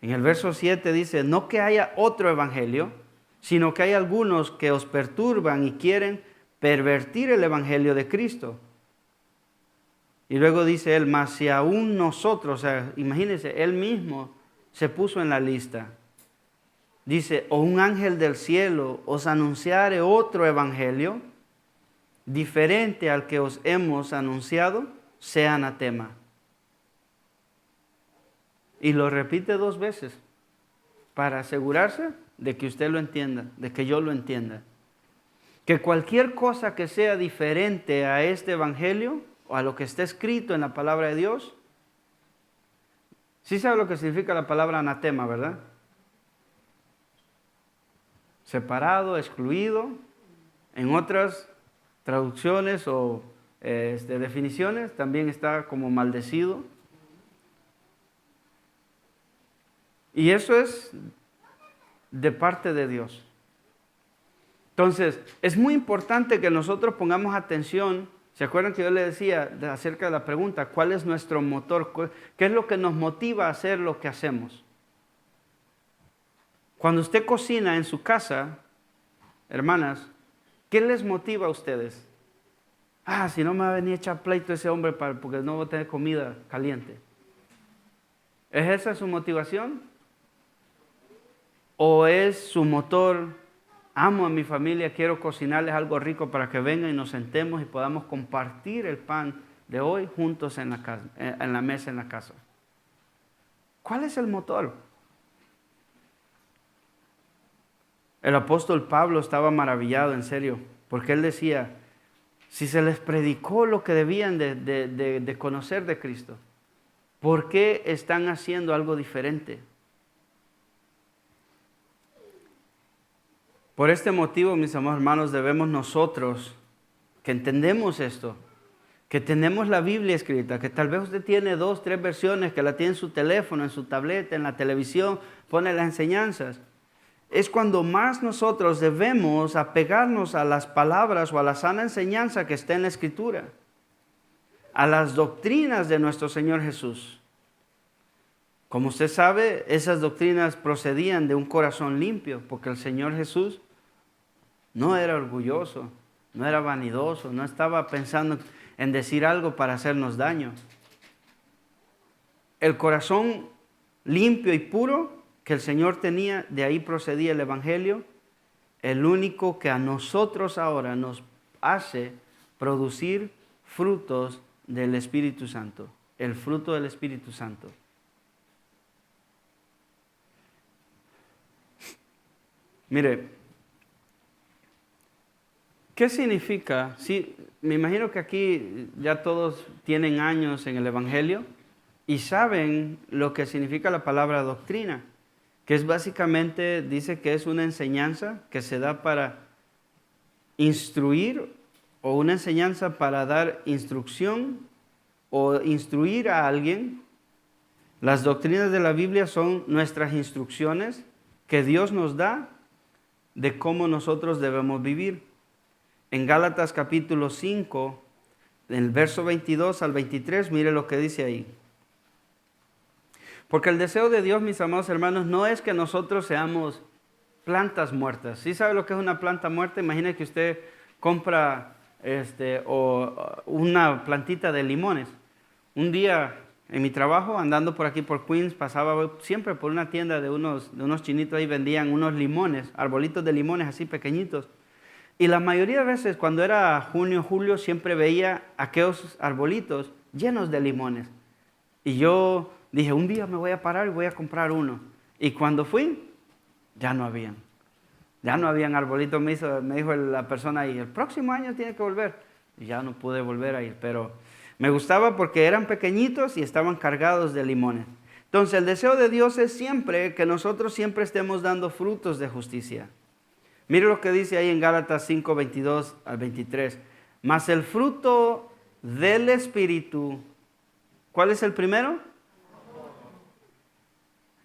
En el verso 7 dice, no que haya otro evangelio, sino que hay algunos que os perturban y quieren pervertir el evangelio de Cristo. Y luego dice él, mas si aún nosotros, o sea, imagínense, él mismo se puso en la lista. Dice, o un ángel del cielo os anunciare otro evangelio, diferente al que os hemos anunciado, sea anatema. Y lo repite 2 veces, para asegurarse de que usted lo entienda, de que yo lo entienda. Que cualquier cosa que sea diferente a este evangelio, o a lo que está escrito en la palabra de Dios, sí sabe lo que significa la palabra anatema, ¿verdad? Separado, excluido. En otras traducciones o definiciones también está como maldecido. Y eso es de parte de Dios. Entonces, es muy importante que nosotros pongamos atención. ¿Se acuerdan que yo le decía acerca de la pregunta, cuál es nuestro motor? ¿Qué es lo que nos motiva a hacer lo que hacemos? Cuando usted cocina en su casa, hermanas, ¿qué les motiva a ustedes? Si no me va a venir a echar pleito ese hombre porque no voy a tener comida caliente. ¿Es esa su motivación? ¿O es su motor? Amo a mi familia, quiero cocinarles algo rico para que vengan y nos sentemos y podamos compartir el pan de hoy juntos en la casa, en la mesa en la casa. ¿Cuál es el motor? El apóstol Pablo estaba maravillado, en serio, porque él decía, si se les predicó lo que debían de conocer de Cristo, ¿por qué están haciendo algo diferente? Por este motivo, mis amados hermanos, debemos nosotros, que entendemos esto, que tenemos la Biblia escrita, que tal vez usted tiene 2, 3 versiones, que la tiene en su teléfono, en su tableta, en la televisión, pone las enseñanzas. Es cuando más nosotros debemos apegarnos a las palabras o a la sana enseñanza que está en la Escritura, a las doctrinas de nuestro Señor Jesús. Como usted sabe, esas doctrinas procedían de un corazón limpio, porque el Señor Jesús no era orgulloso, no era vanidoso, no estaba pensando en decir algo para hacernos daño. El corazón limpio y puro que el Señor tenía, de ahí procedía el Evangelio, el único que a nosotros ahora nos hace producir frutos del Espíritu Santo, el fruto del Espíritu Santo. Mire, ¿qué significa? Sí, me imagino que aquí ya todos tienen años en el Evangelio y saben lo que significa la palabra doctrina, que es básicamente, dice que es una enseñanza que se da para instruir o una enseñanza para dar instrucción o instruir a alguien. Las doctrinas de la Biblia son nuestras instrucciones que Dios nos da de cómo nosotros debemos vivir. en Gálatas capítulo 5, del verso 22 al 23, mire lo que dice ahí. Porque el deseo de Dios, mis amados hermanos, no es que nosotros seamos plantas muertas. ¿Sí sabe lo que es una planta muerta? Imagine que usted compra una plantita de limones. Un día en mi trabajo, andando por aquí por Queens, pasaba siempre por una tienda de unos chinitos, ahí vendían unos limones, arbolitos de limones así pequeñitos. Y la mayoría de veces cuando era junio, julio, siempre veía aquellos arbolitos llenos de limones. Y yo dije, un día me voy a parar y voy a comprar uno. Y cuando fui, ya no habían. Ya no habían arbolitos. Me dijo la persona ahí, el próximo año tiene que volver. Y ya no pude volver a ir, pero me gustaba porque eran pequeñitos y estaban cargados de limones. Entonces el deseo de Dios es siempre que nosotros siempre estemos dando frutos de justicia. Mire lo que dice ahí en Gálatas 5, 22 al 23. Mas el fruto del Espíritu, ¿cuál es el primero?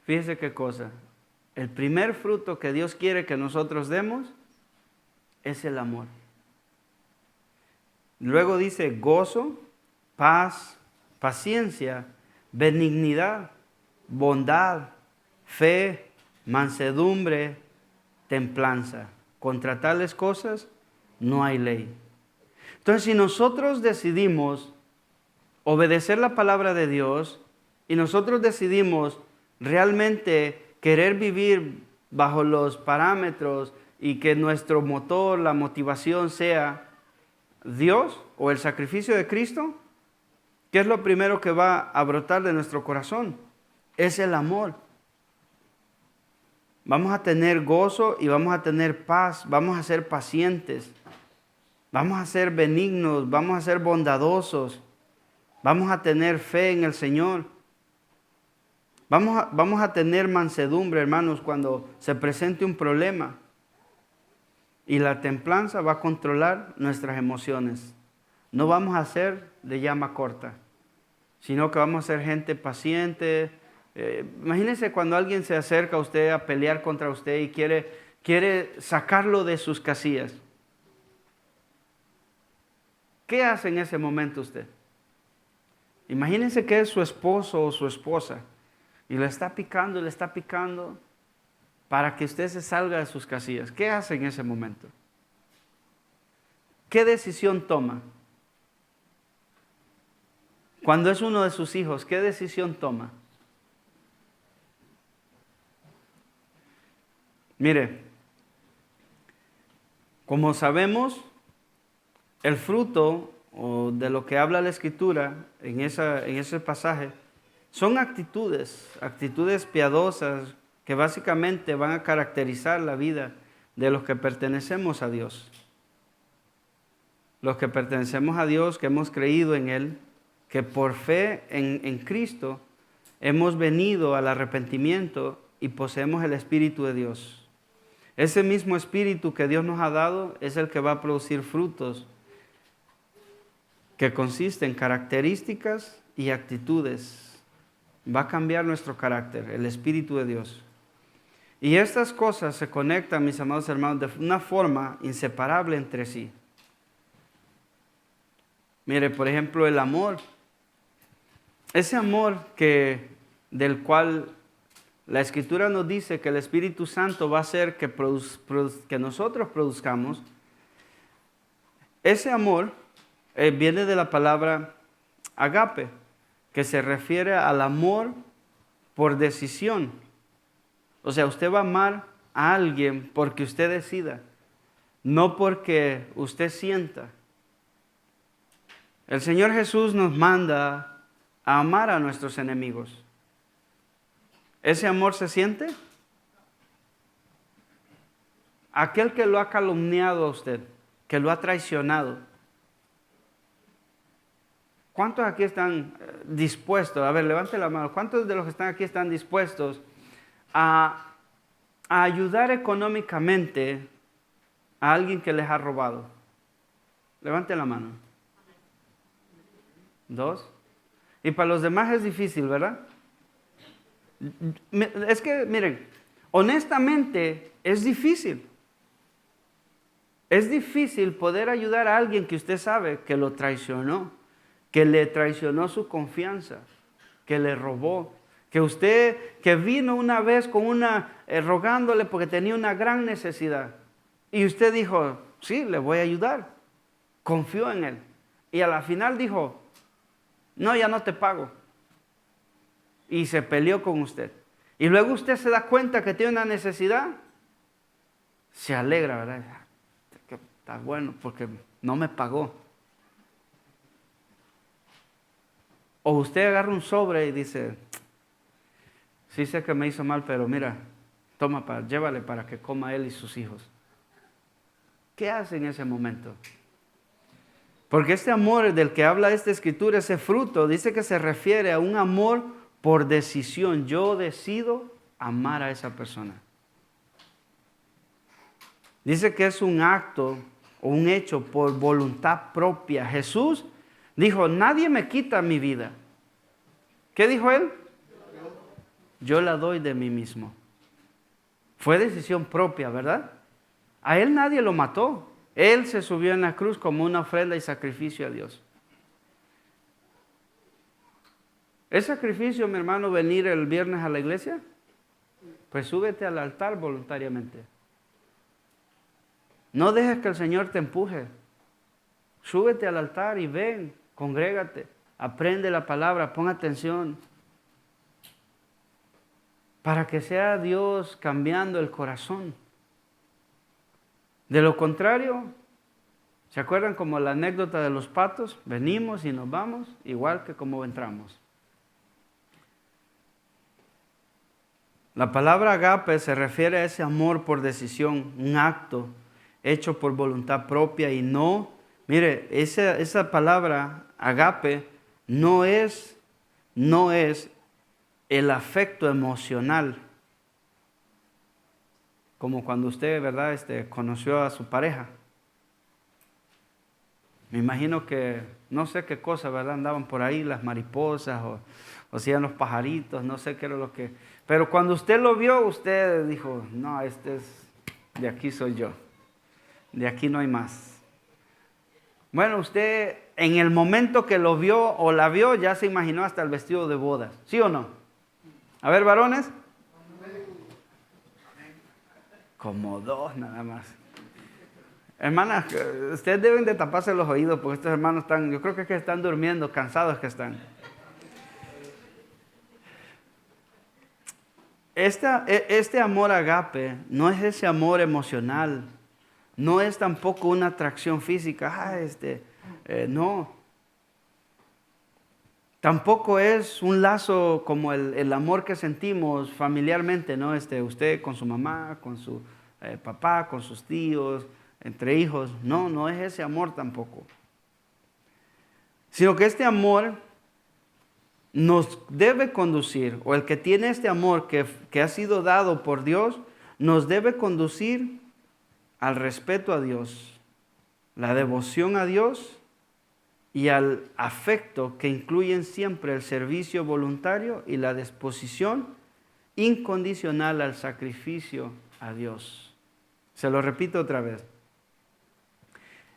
Fíjese qué cosa. El primer fruto que Dios quiere que nosotros demos es el amor. Luego dice gozo, paz, paciencia, benignidad, bondad, fe, mansedumbre, templanza. Contra tales cosas no hay ley. Entonces, si nosotros decidimos obedecer la palabra de Dios y nosotros decidimos realmente querer vivir bajo los parámetros y que nuestro motor, la motivación sea Dios o el sacrificio de Cristo, ¿qué es lo primero que va a brotar de nuestro corazón? Es el amor. Vamos a tener gozo y vamos a tener paz, vamos a ser pacientes, vamos a ser benignos, vamos a ser bondadosos, vamos a tener fe en el Señor. Vamos a tener mansedumbre, hermanos, cuando se presente un problema. Y la templanza va a controlar nuestras emociones. No vamos a ser de llama corta, sino que vamos a ser gente paciente. Imagínense cuando alguien se acerca a usted a pelear contra usted y quiere sacarlo de sus casillas. ¿Qué hace en ese momento usted? Imagínense que es su esposo o su esposa y le está picando para que usted se salga de sus casillas. ¿Qué hace en ese momento? ¿Qué decisión toma? Cuando es uno de sus hijos, ¿qué decisión toma? Mire, como sabemos, el fruto o de lo que habla la Escritura en ese pasaje son actitudes piadosas que básicamente van a caracterizar la vida de los que pertenecemos a Dios. Los que pertenecemos a Dios, que hemos creído en Él, que por fe en Cristo hemos venido al arrepentimiento y poseemos el Espíritu de Dios. Ese mismo Espíritu que Dios nos ha dado es el que va a producir frutos que consisten en características y actitudes. Va a cambiar nuestro carácter, el Espíritu de Dios. Y estas cosas se conectan, mis amados hermanos, de una forma inseparable entre sí. Mire, por ejemplo, el amor. Ese amor del cual la Escritura nos dice que el Espíritu Santo va a hacer que nosotros produzcamos. Ese amor viene de la palabra agape, que se refiere al amor por decisión. O sea, usted va a amar a alguien porque usted decida, no porque usted sienta. El Señor Jesús nos manda a amar a nuestros enemigos. ¿Ese amor se siente? Aquel que lo ha calumniado a usted, que lo ha traicionado. ¿Cuántos aquí están dispuestos? A ver, levante la mano. ¿Cuántos de los que están aquí están dispuestos a ayudar económicamente a alguien que les ha robado? Levante la mano. 2. Y para los demás es difícil, ¿verdad? Es que, miren, honestamente es difícil. Es difícil poder ayudar a alguien que usted sabe que lo traicionó, que le traicionó su confianza, que le robó, que usted, que vino una vez con rogándole porque tenía una gran necesidad. Y usted dijo, sí, le voy a ayudar. Confió en él. Y a la final dijo, no, ya no te pago. Y se peleó con usted. Y luego usted se da cuenta que tiene una necesidad. Se alegra, ¿verdad? Que está bueno porque no me pagó. O usted agarra un sobre y dice, sí sé que me hizo mal, pero mira, llévale para que coma él y sus hijos. ¿Qué hace en ese momento? Porque este amor del que habla esta escritura, ese fruto, dice que se refiere a un amor por decisión. Yo decido amar a esa persona. Dice que es un acto o un hecho por voluntad propia. Jesús dijo, nadie me quita mi vida. ¿Qué dijo él? Yo la doy de mí mismo. Fue decisión propia, ¿verdad? A él nadie lo mató. Él se subió en la cruz como una ofrenda y sacrificio a Dios. ¿Es sacrificio, mi hermano, venir el viernes a la iglesia? Pues súbete al altar voluntariamente. No dejes que el Señor te empuje. Súbete al altar y ven, congrégate, aprende la palabra, pon atención. Para que sea Dios cambiando el corazón. De lo contrario, ¿se acuerdan como la anécdota de los patos? Venimos y nos vamos, igual que como entramos. La palabra agape se refiere a ese amor por decisión, un acto hecho por voluntad propia y no, mire, esa palabra agape no es el afecto emocional, como cuando usted, ¿verdad?, conoció a su pareja. Me imagino que, no sé qué cosa, ¿verdad?, andaban por ahí las mariposas o si eran los pajaritos, no sé qué era lo que... Pero cuando usted lo vio, usted dijo, no, de aquí soy yo, de aquí no hay más. Bueno, usted en el momento que lo vio o la vio, ya se imaginó hasta el vestido de bodas, ¿sí o no? A ver, varones. Como dos nada más. Hermanas, ustedes deben de taparse los oídos porque estos hermanos están, yo creo que están durmiendo, cansados que están. Este amor agape no es ese amor emocional, no es tampoco una atracción física, no. Tampoco es un lazo como el amor que sentimos familiarmente, ¿no? Usted con su mamá, con su papá, con sus tíos, entre hijos. No es ese amor tampoco. Sino que este amor nos debe conducir, o el que tiene este amor que ha sido dado por Dios, nos debe conducir al respeto a Dios, la devoción a Dios y al afecto que incluyen siempre el servicio voluntario y la disposición incondicional al sacrificio a Dios. Se lo repito otra vez.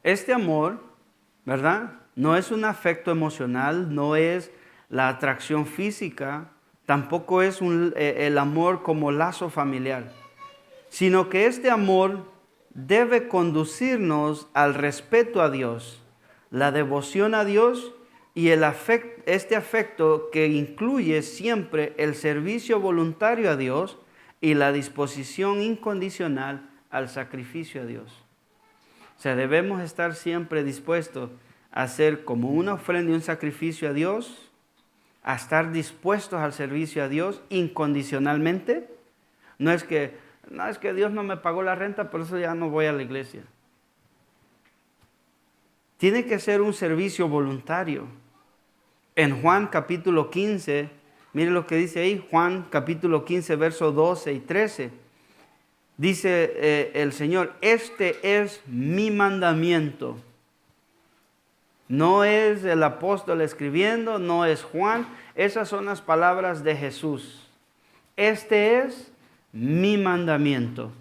Este amor, ¿verdad?, no es un afecto emocional, no es la atracción física, tampoco es el amor como lazo familiar, sino que este amor debe conducirnos al respeto a Dios, la devoción a Dios y este afecto que incluye siempre el servicio voluntario a Dios y la disposición incondicional al sacrificio a Dios. O sea, debemos estar siempre dispuestos a hacer como una ofrenda y un sacrificio a Dios, a estar dispuestos al servicio a Dios incondicionalmente. No es que Dios no me pagó la renta, por eso ya no voy a la iglesia. Tiene que ser un servicio voluntario. En Juan capítulo 15, mire lo que dice ahí, Juan capítulo 15, versos 12 y 13. Dice el Señor, este es mi mandamiento. No es el apóstol escribiendo, no es Juan. Esas son las palabras de Jesús. Este es mi mandamiento.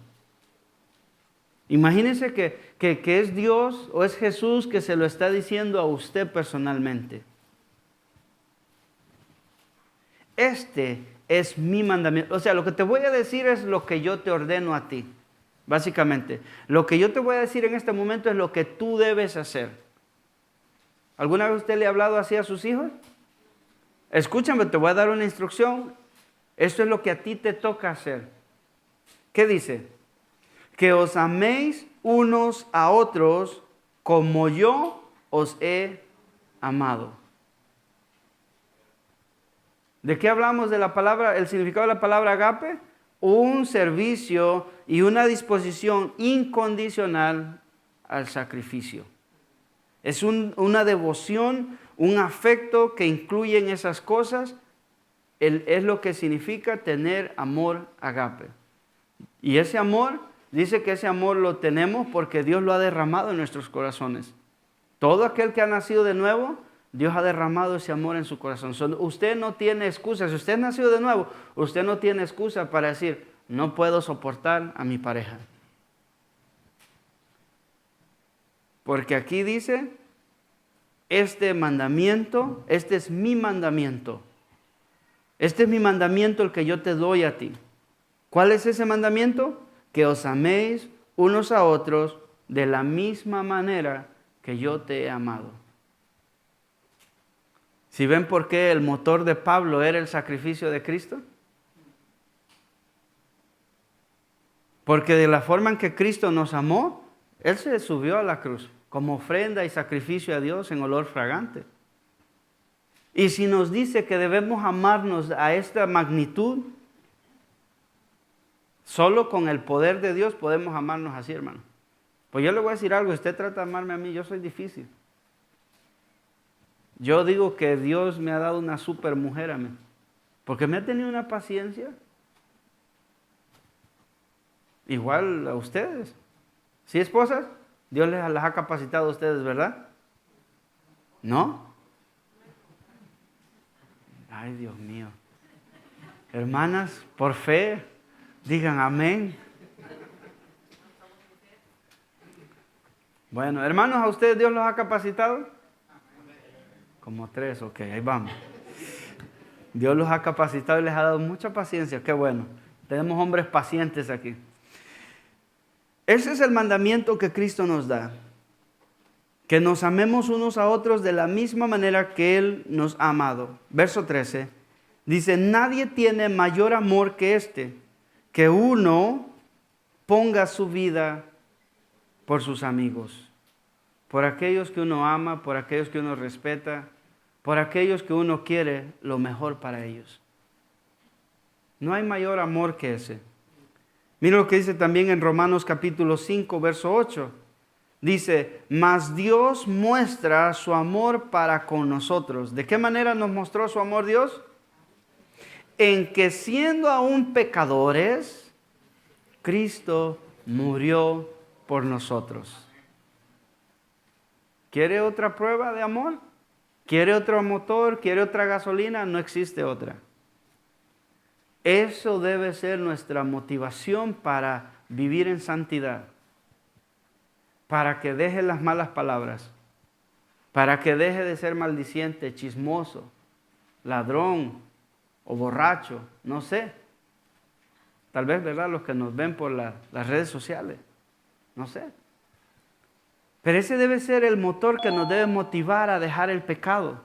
Imagínese que es Dios o es Jesús que se lo está diciendo a usted personalmente. Este es mi mandamiento. O sea, lo que te voy a decir es lo que yo te ordeno a ti. Básicamente, lo que yo te voy a decir en este momento es lo que tú debes hacer. ¿Alguna vez usted le ha hablado así a sus hijos? Escúchame, te voy a dar una instrucción. Esto es lo que a ti te toca hacer. ¿Qué dice? Que os améis unos a otros como yo os he amado. ¿De qué hablamos de la palabra, el significado de la palabra agape? Un servicio y una disposición incondicional al sacrificio. Es una devoción, un afecto que incluye en esas cosas. Es lo que significa tener amor agape. Y ese amor, dice que ese amor lo tenemos porque Dios lo ha derramado en nuestros corazones. Todo aquel que ha nacido de nuevo, Dios ha derramado ese amor en su corazón. Usted no tiene excusa. Si usted nació de nuevo, usted no tiene excusa para decir, no puedo soportar a mi pareja. Porque aquí dice, este mandamiento, este es mi mandamiento. Este es mi mandamiento el que yo te doy a ti. ¿Cuál es ese mandamiento? Que os améis unos a otros de la misma manera que yo te he amado. ¿Sí ven por qué el motor de Pablo era el sacrificio de Cristo? Porque de la forma en que Cristo nos amó, Él se subió a la cruz como ofrenda y sacrificio a Dios en olor fragante. Y si nos dice que debemos amarnos a esta magnitud, solo con el poder de Dios podemos amarnos así, hermano. Pues yo le voy a decir algo, usted trata de amarme a mí, yo soy difícil. Yo digo que Dios me ha dado una super mujer a mí, porque me ha tenido una paciencia igual a ustedes. ¿Sí, esposas? Dios las ha capacitado a ustedes, ¿verdad? ¿No? Ay, Dios mío. Hermanas, por fe, digan amén. Bueno, hermanos, ¿a ustedes Dios los ha capacitado? Como 3, ok, ahí vamos. Dios los ha capacitado y les ha dado mucha paciencia, qué bueno. Tenemos hombres pacientes aquí. Ese es el mandamiento que Cristo nos da. Que nos amemos unos a otros de la misma manera que Él nos ha amado. Verso 13, dice, nadie tiene mayor amor que este, que uno ponga su vida por sus amigos, por aquellos que uno ama, por aquellos que uno respeta, por aquellos que uno quiere lo mejor para ellos. No hay mayor amor que ese. Mira lo que dice también en Romanos capítulo 5, verso 8. Dice, mas Dios muestra su amor para con nosotros. ¿De qué manera nos mostró su amor Dios? En que siendo aún pecadores, Cristo murió por nosotros. ¿Quiere otra prueba de amor? ¿Quiere otro motor? ¿Quiere otra gasolina? No existe otra. Eso debe ser nuestra motivación para vivir en santidad. Para que deje las malas palabras. Para que deje de ser maldiciente, chismoso, ladrón o borracho. No sé. Tal vez, ¿verdad? Los que nos ven por las redes sociales. No sé. Pero ese debe ser el motor que nos debe motivar a dejar el pecado.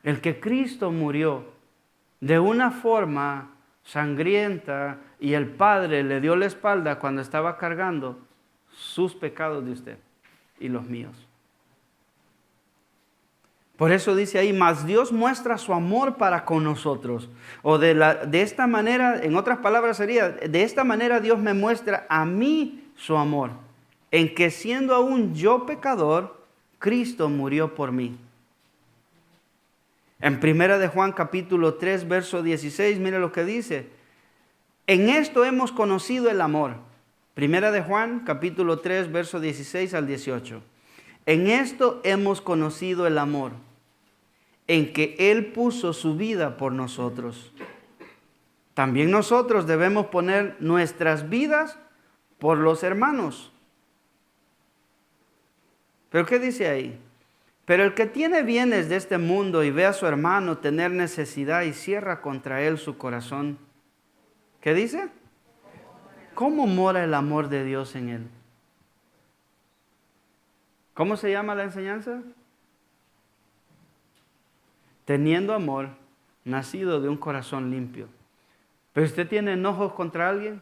El que Cristo murió de una forma sangrienta y el Padre le dio la espalda cuando estaba cargando sus pecados de usted y los míos. Por eso dice ahí, mas Dios muestra su amor para con nosotros. O de esta manera, en otras palabras sería, de esta manera Dios me muestra a mí su amor. En que siendo aún yo pecador, Cristo murió por mí. En 1 de Juan capítulo 3, verso 16, mire lo que dice. En esto hemos conocido el amor. 1 de Juan capítulo 3, verso 16 al 18. En esto hemos conocido el amor, en que Él puso su vida por nosotros. También nosotros debemos poner nuestras vidas por los hermanos. ¿Pero qué dice ahí? Pero el que tiene bienes de este mundo y ve a su hermano tener necesidad y cierra contra él su corazón, ¿qué dice? ¿Cómo mora el amor de Dios en él? ¿Cómo se llama la enseñanza? Teniendo amor, nacido de un corazón limpio. Pero usted tiene enojos contra alguien,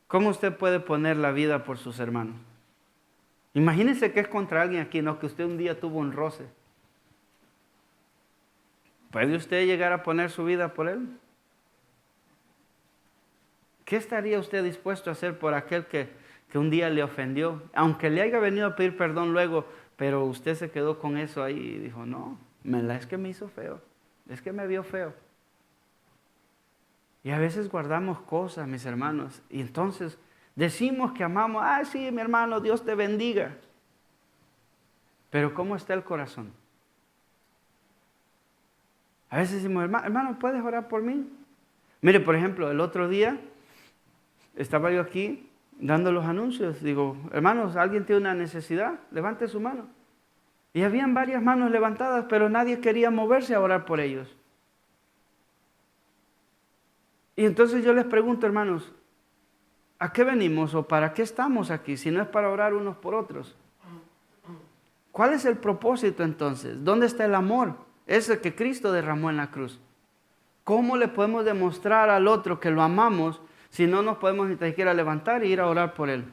¿cómo usted puede poner la vida por sus hermanos? Imagínese que es contra alguien aquí, no, que usted un día tuvo un roce. ¿Puede usted llegar a poner su vida por él? ¿Qué estaría usted dispuesto a hacer por aquel que un día le ofendió? Aunque le haya venido a pedir perdón luego, pero usted se quedó con eso ahí y dijo, no, es que me hizo feo, es que me vio feo. Y a veces guardamos cosas, mis hermanos, y entonces decimos que amamos, sí, mi hermano, Dios te bendiga. Pero ¿cómo está el corazón? A veces decimos, hermano, ¿puedes orar por mí? Mire, por ejemplo, el otro día estaba yo aquí dando los anuncios. Digo, hermanos, ¿alguien tiene una necesidad? Levante su mano. Y habían varias manos levantadas, pero nadie quería moverse a orar por ellos. Y entonces yo les pregunto, hermanos, ¿a qué venimos o para qué estamos aquí si no es para orar unos por otros? ¿Cuál es el propósito entonces? ¿Dónde está el amor? Ese que Cristo derramó en la cruz. ¿Cómo le podemos demostrar al otro que lo amamos si no nos podemos ni siquiera levantar e ir a orar por él?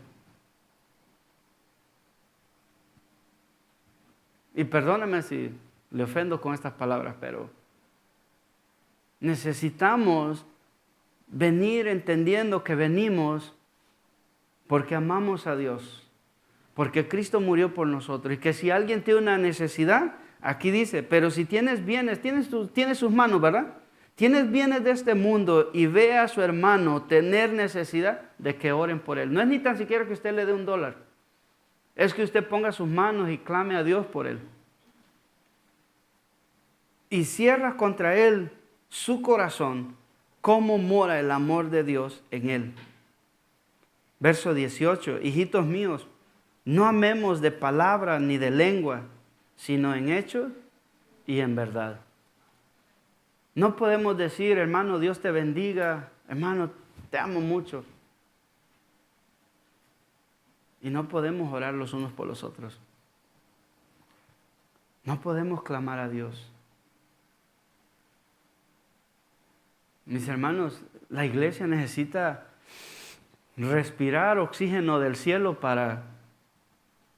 Y perdóneme si le ofendo con estas palabras, pero necesitamos venir entendiendo que venimos porque amamos a Dios, porque Cristo murió por nosotros y que si alguien tiene una necesidad, aquí dice, pero si tienes bienes, tienes sus manos, ¿verdad? Tienes bienes de este mundo y ve a su hermano tener necesidad de que oren por él. No es ni tan siquiera que usted le dé $1, es que usted ponga sus manos y clame a Dios por él. Y cierra contra él su corazón. ¿Cómo mora el amor de Dios en él? Verso 18, hijitos míos, no amemos de palabra ni de lengua, sino en hechos y en verdad. No podemos decir, hermano, Dios te bendiga, hermano, te amo mucho. Y no podemos orar los unos por los otros. No podemos clamar a Dios. Mis hermanos, la iglesia necesita respirar oxígeno del cielo para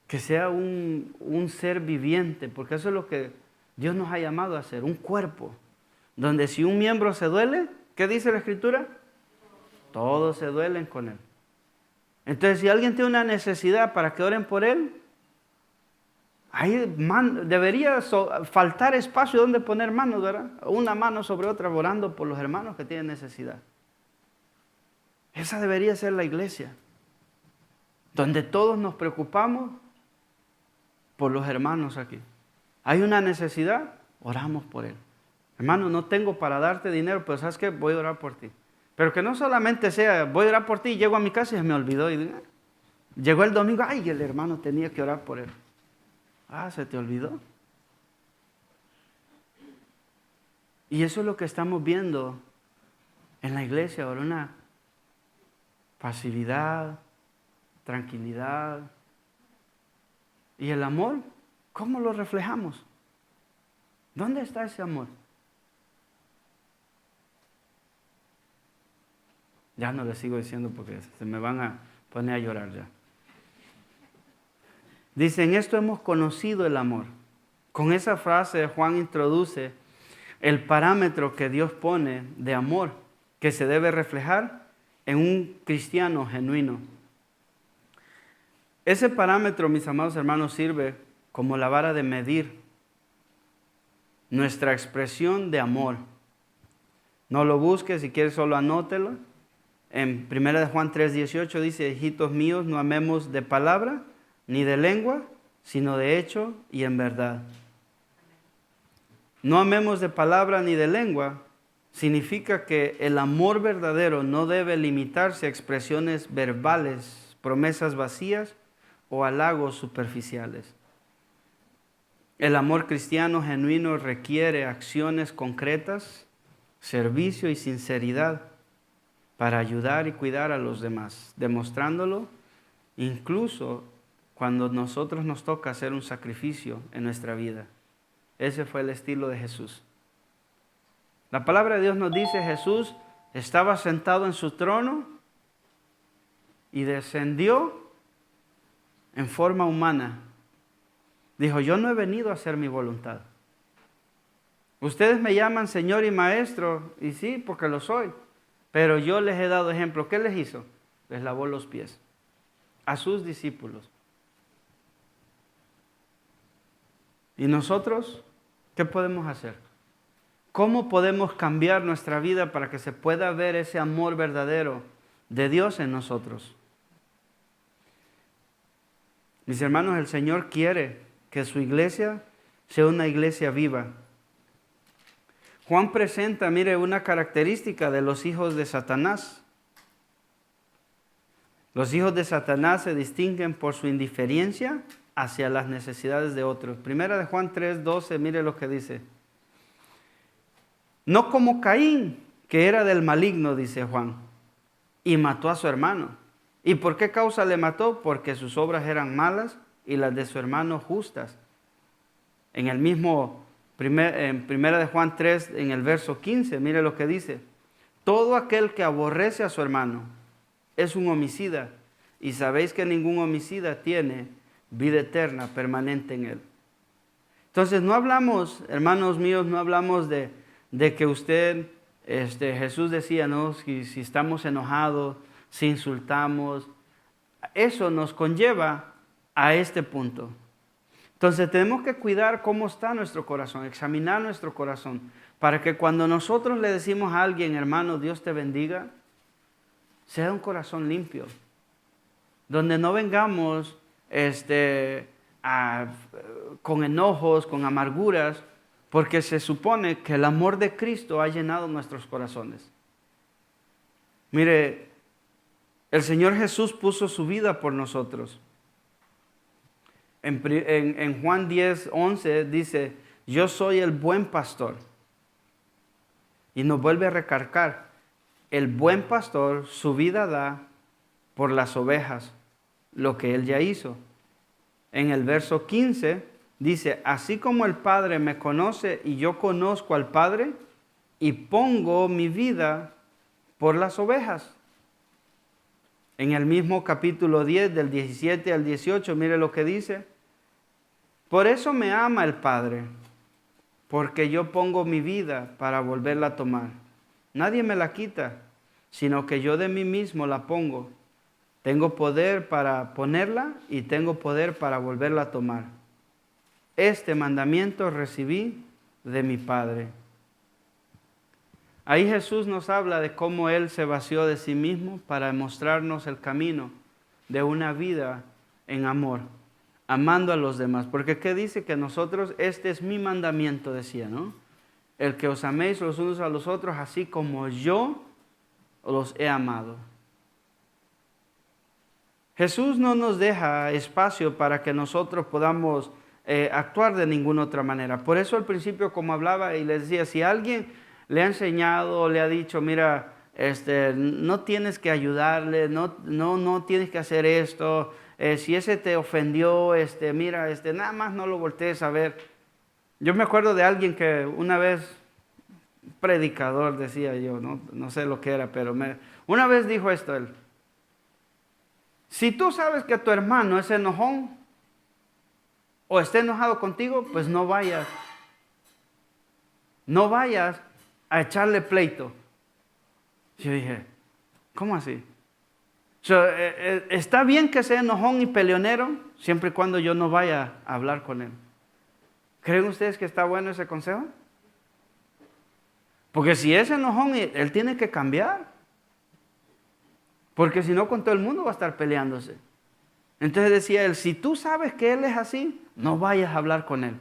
que sea un ser viviente, porque eso es lo que Dios nos ha llamado a hacer, un cuerpo, donde si un miembro se duele, ¿qué dice la Escritura? Todos se duelen con él. Entonces, si alguien tiene una necesidad para que oren por él, ahí debería faltar espacio donde poner manos, ¿verdad? Una mano sobre otra, orando por los hermanos que tienen necesidad. Esa debería ser la iglesia, donde todos nos preocupamos por los hermanos aquí. Hay una necesidad, oramos por él. Hermano, no tengo para darte dinero, pero ¿sabes qué? Voy a orar por ti. Pero que no solamente sea, voy a orar por ti y llego a mi casa y se me olvidó. Y llegó el domingo, el hermano tenía que orar por él. ¿Se te olvidó? Y eso es lo que estamos viendo en la iglesia ahora, una pasividad, tranquilidad. ¿Y el amor? ¿Cómo lo reflejamos? ¿Dónde está ese amor? Ya no les sigo diciendo porque se me van a poner a llorar ya. Dice, en esto hemos conocido el amor. Con esa frase Juan introduce el parámetro que Dios pone de amor que se debe reflejar en un cristiano genuino. Ese parámetro, mis amados hermanos, sirve como la vara de medir nuestra expresión de amor. No lo busque, si quieres solo anótelo. En 1 Juan 3:18 dice, hijitos míos, no amemos de palabra ni de lengua, sino de hecho y en verdad. No amemos de palabra ni de lengua significa que el amor verdadero no debe limitarse a expresiones verbales promesas vacías o halagos superficiales. El amor cristiano genuino requiere acciones concretas, servicio y sinceridad para ayudar y cuidar a los demás, demostrándolo incluso cuando nosotros nos toca hacer un sacrificio en nuestra vida. Ese fue el estilo de Jesús. La palabra de Dios nos dice, Jesús estaba sentado en su trono y descendió en forma humana. Dijo, yo no he venido a hacer mi voluntad. Ustedes me llaman Señor y Maestro, y sí, porque lo soy. Pero yo les he dado ejemplo. ¿Qué les hizo? Les lavó los pies a sus discípulos. ¿Y nosotros qué podemos hacer? ¿Cómo podemos cambiar nuestra vida para que se pueda ver ese amor verdadero de Dios en nosotros? Mis hermanos, el Señor quiere que su iglesia sea una iglesia viva. Juan presenta, mire, una característica de los hijos de Satanás. Los hijos de Satanás se distinguen por su indiferencia hacia las necesidades de otros. Primera de Juan 3:12, mire lo que dice. No como Caín, que era del maligno, dice Juan, y mató a su hermano. ¿Y por qué causa le mató? Porque sus obras eran malas y las de su hermano justas. En el mismo, en Primera de Juan 3, en el verso 15, mire lo que dice. Todo aquel que aborrece a su hermano es un homicida, y sabéis que ningún homicida tiene vida eterna permanente en él. Entonces no hablamos, hermanos míos, no hablamos de que usted, Jesús decía, ¿no? Si estamos enojados, si insultamos, eso nos conlleva a este punto. Entonces tenemos que cuidar cómo está nuestro corazón, examinar nuestro corazón, para que cuando nosotros le decimos a alguien, hermano, Dios te bendiga, sea un corazón limpio, donde no vengamos con enojos, con amarguras, porque se supone que el amor de Cristo ha llenado nuestros corazones. Mire, el Señor Jesús puso su vida por nosotros. En Juan 10:11 dice, yo soy el buen pastor. Y nos vuelve a recalcar, el buen pastor su vida da por las ovejas, lo que él ya hizo. En el verso 15 dice, así como el Padre me conoce y yo conozco al Padre, y pongo mi vida por las ovejas. En el mismo capítulo 10, del 17 al 18, mire lo que dice. Por eso me ama el Padre, porque yo pongo mi vida para volverla a tomar. Nadie me la quita, sino que yo de mí mismo la pongo. Tengo poder para ponerla y tengo poder para volverla a tomar. Este mandamiento recibí de mi Padre. Ahí Jesús nos habla de cómo Él se vació de sí mismo para mostrarnos el camino de una vida en amor, amando a los demás. Porque ¿qué dice? Que nosotros, este es mi mandamiento, decía, ¿no? El que os améis los unos a los otros, así como yo los he amado. Jesús no nos deja espacio para que nosotros podamos actuar de ninguna otra manera. Por eso al principio, como hablaba y les decía, si alguien le ha enseñado, le ha dicho, mira, no tienes que ayudarle, no tienes que hacer esto, si ese te ofendió, mira, nada más no lo voltees a ver. Yo me acuerdo de alguien que una vez, predicador decía yo, no sé lo que era, pero una vez dijo esto él. Si tú sabes que tu hermano es enojón o está enojado contigo, pues no vayas. No vayas a echarle pleito. Yo dije, ¿cómo así? Está bien que sea enojón y peleonero, siempre y cuando yo no vaya a hablar con él. ¿Creen ustedes que está bueno ese consejo? Porque si es enojón, él tiene que cambiar. Porque si no, con todo el mundo va a estar peleándose. Entonces decía él, si tú sabes que él es así, no vayas a hablar con él.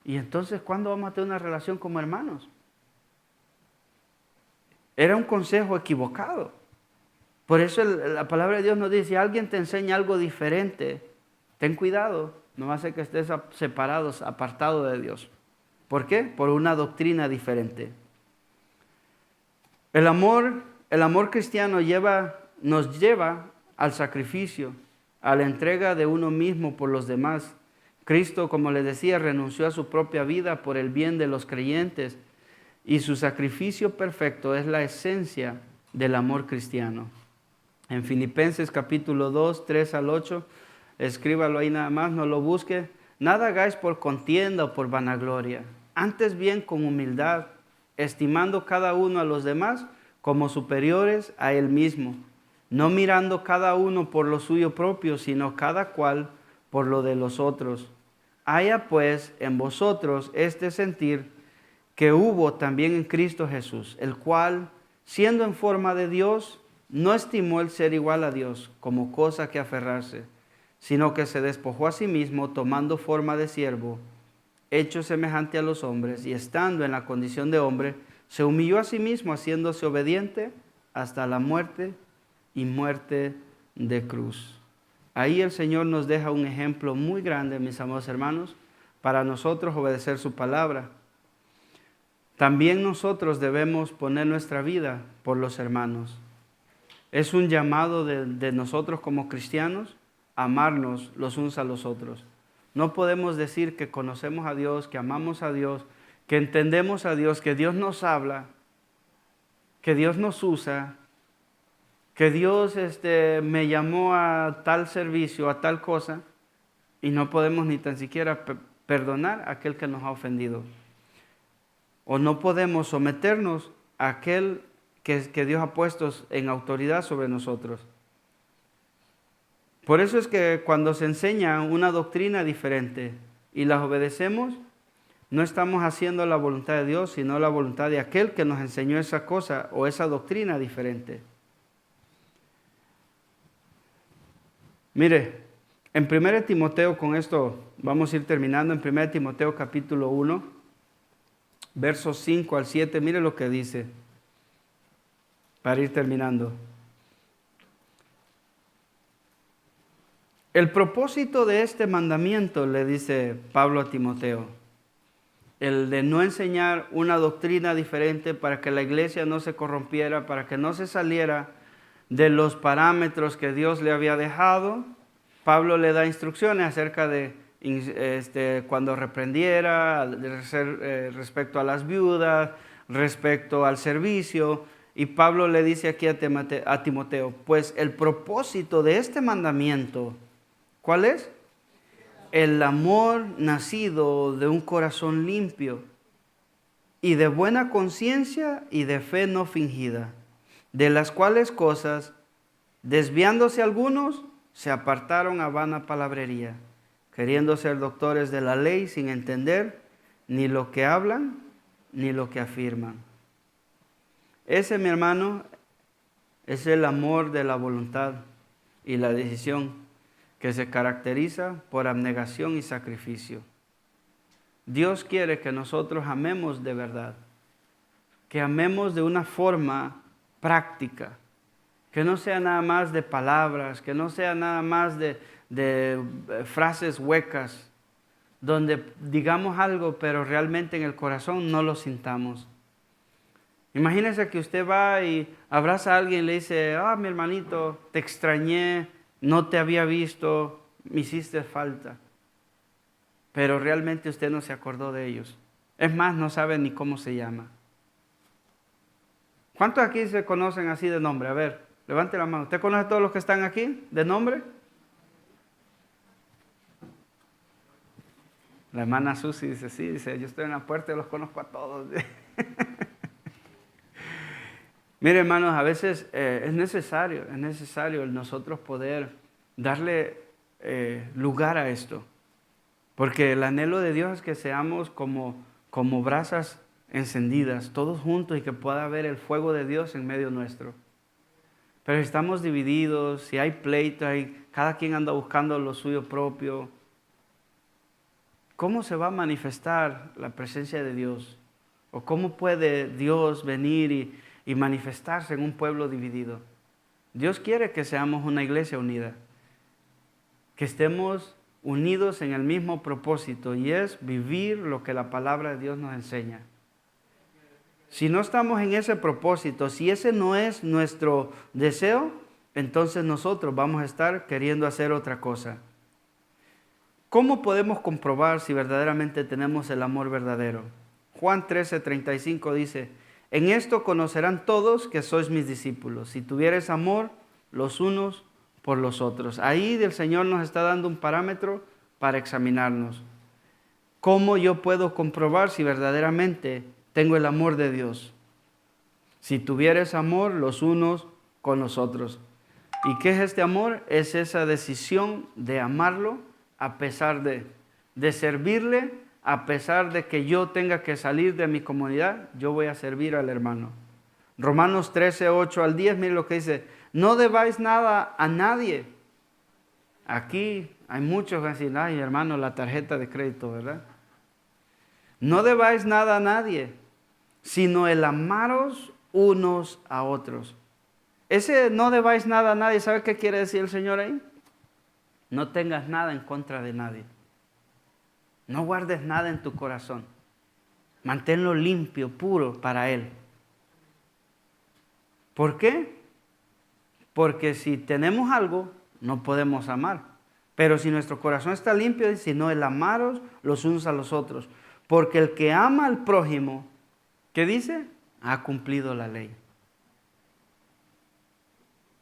Y entonces, ¿cuándo vamos a tener una relación como hermanos? Era un consejo equivocado. Por eso la palabra de Dios nos dice, si alguien te enseña algo diferente, ten cuidado, no va a ser que estés separados, apartado de Dios. ¿Por qué? Por una doctrina diferente. El amor cristiano nos lleva al sacrificio, a la entrega de uno mismo por los demás. Cristo, como les decía, renunció a su propia vida por el bien de los creyentes y su sacrificio perfecto es la esencia del amor cristiano. En Filipenses capítulo 2, 3 al 8, escríbalo ahí nada más, no lo busque. Nada hagáis por contienda o por vanagloria, antes bien con humildad, estimando cada uno a los demás como superiores a él mismo, no mirando cada uno por lo suyo propio, sino cada cual por lo de los otros. Haya pues en vosotros este sentir que hubo también en Cristo Jesús, el cual, siendo en forma de Dios, no estimó el ser igual a Dios como cosa que aferrarse, sino que se despojó a sí mismo, tomando forma de siervo, hecho semejante a los hombres, y estando en la condición de hombre, se humilló a sí mismo, haciéndose obediente hasta la muerte y muerte de cruz. Ahí el Señor nos deja un ejemplo muy grande, mis amados hermanos, para nosotros obedecer su palabra. También nosotros debemos poner nuestra vida por los hermanos. Es un llamado de nosotros como cristianos a amarnos los unos a los otros. No podemos decir que conocemos a Dios, que amamos a Dios, que entendemos a Dios, que Dios nos habla, que Dios nos usa, que Dios me llamó a tal servicio, a tal cosa, y no podemos ni tan siquiera perdonar a aquel que nos ha ofendido. O no podemos someternos a aquel que Dios ha puesto en autoridad sobre nosotros. Por eso es que cuando se enseña una doctrina diferente y las obedecemos, no estamos haciendo la voluntad de Dios, sino la voluntad de aquel que nos enseñó esa cosa o esa doctrina diferente. Mire, en 1 Timoteo, con esto vamos a ir terminando, en 1 Timoteo capítulo 1, versos 5 al 7, mire lo que dice, para ir terminando. El propósito de este mandamiento, le dice Pablo a Timoteo, el de no enseñar una doctrina diferente para que la iglesia no se corrompiera, para que no se saliera de los parámetros que Dios le había dejado. Pablo le da instrucciones acerca de cuando reprendiera, respecto a las viudas, respecto al servicio. Y Pablo le dice aquí a Timoteo, pues el propósito de este mandamiento, ¿cuál es? El amor nacido de un corazón limpio y de buena conciencia y de fe no fingida, de las cuales cosas, desviándose algunos, se apartaron a vana palabrería, queriendo ser doctores de la ley sin entender ni lo que hablan ni lo que afirman. Ese, mi hermano, es el amor de la voluntad y la decisión que se caracteriza por abnegación y sacrificio. Dios quiere que nosotros amemos de verdad, que amemos de una forma práctica, que no sea nada más de palabras, que no sea nada más de frases huecas, donde digamos algo, pero realmente en el corazón no lo sintamos. Imagínese que usted va y abraza a alguien y le dice, mi hermanito, te extrañé, no te había visto, me hiciste falta. Pero realmente usted no se acordó de ellos. Es más, no sabe ni cómo se llama. ¿Cuántos aquí se conocen así de nombre? A ver, levante la mano. ¿Usted conoce a todos los que están aquí de nombre? La hermana Susi dice, sí, dice, yo estoy en la puerta y los conozco a todos. Mire, hermanos, a veces es necesario nosotros poder darle lugar a esto. Porque el anhelo de Dios es que seamos como brasas encendidas, todos juntos, y que pueda haber el fuego de Dios en medio nuestro. Pero si estamos divididos, si hay pleito, cada quien anda buscando lo suyo propio, ¿cómo se va a manifestar la presencia de Dios? ¿O cómo puede Dios venir y manifestarse en un pueblo dividido? Dios quiere que seamos una iglesia unida, que estemos unidos en el mismo propósito y es vivir lo que la palabra de Dios nos enseña. Si no estamos en ese propósito, si ese no es nuestro deseo, entonces nosotros vamos a estar queriendo hacer otra cosa. ¿Cómo podemos comprobar si verdaderamente tenemos el amor verdadero? Juan 13:35 dice, en esto conocerán todos que sois mis discípulos, si tuviereis amor los unos por los otros. Ahí el Señor nos está dando un parámetro para examinarnos. ¿Cómo yo puedo comprobar si verdaderamente tengo el amor de Dios? Si tuvieres amor los unos con los otros. ¿Y qué es este amor? Es esa decisión de amarlo a pesar de servirle, a pesar de que yo tenga que salir de mi comunidad, yo voy a servir al hermano. Romanos 13:8-10, mire lo que dice, no debáis nada a nadie. Aquí hay muchos que dicen, ay hermano, la tarjeta de crédito, ¿verdad? No debáis nada a nadie, sino el amaros unos a otros. Ese no debáis nada a nadie, ¿sabe qué quiere decir el Señor ahí? No tengas nada en contra de nadie. No guardes nada en tu corazón. Manténlo limpio, puro para Él. ¿Por qué? Porque si tenemos algo, no podemos amar. Pero si nuestro corazón está limpio, sino el amaros los unos a los otros. Porque el que ama al prójimo, ¿qué dice? Ha cumplido la ley.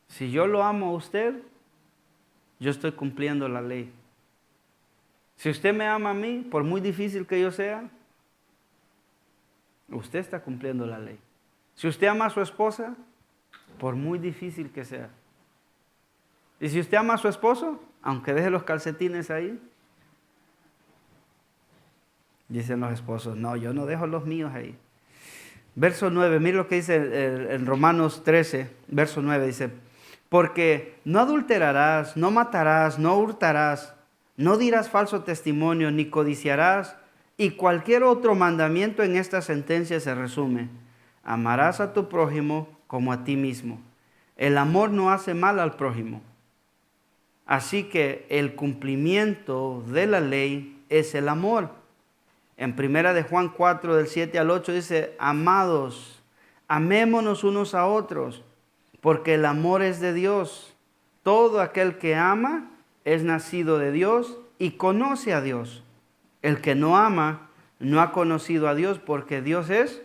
Si yo lo amo a usted, yo estoy cumpliendo la ley. Si usted me ama a mí, por muy difícil que yo sea, usted está cumpliendo la ley. Si usted ama a su esposa, por muy difícil que sea. Y si usted ama a su esposo, aunque deje los calcetines ahí, dicen los esposos, no, yo no dejo los míos ahí. Verso 9, mire lo que dice en Romanos 13, verso 9, dice, porque no adulterarás, no matarás, no hurtarás, no dirás falso testimonio, ni codiciarás, y cualquier otro mandamiento en esta sentencia se resume. Amarás a tu prójimo como a ti mismo. El amor no hace mal al prójimo. Así que el cumplimiento de la ley es el amor. En 1 de Juan 4, del 7 al 8 dice, amados, amémonos unos a otros, porque el amor es de Dios. Todo aquel que ama es nacido de Dios y conoce a Dios. El que no ama no ha conocido a Dios, porque Dios es.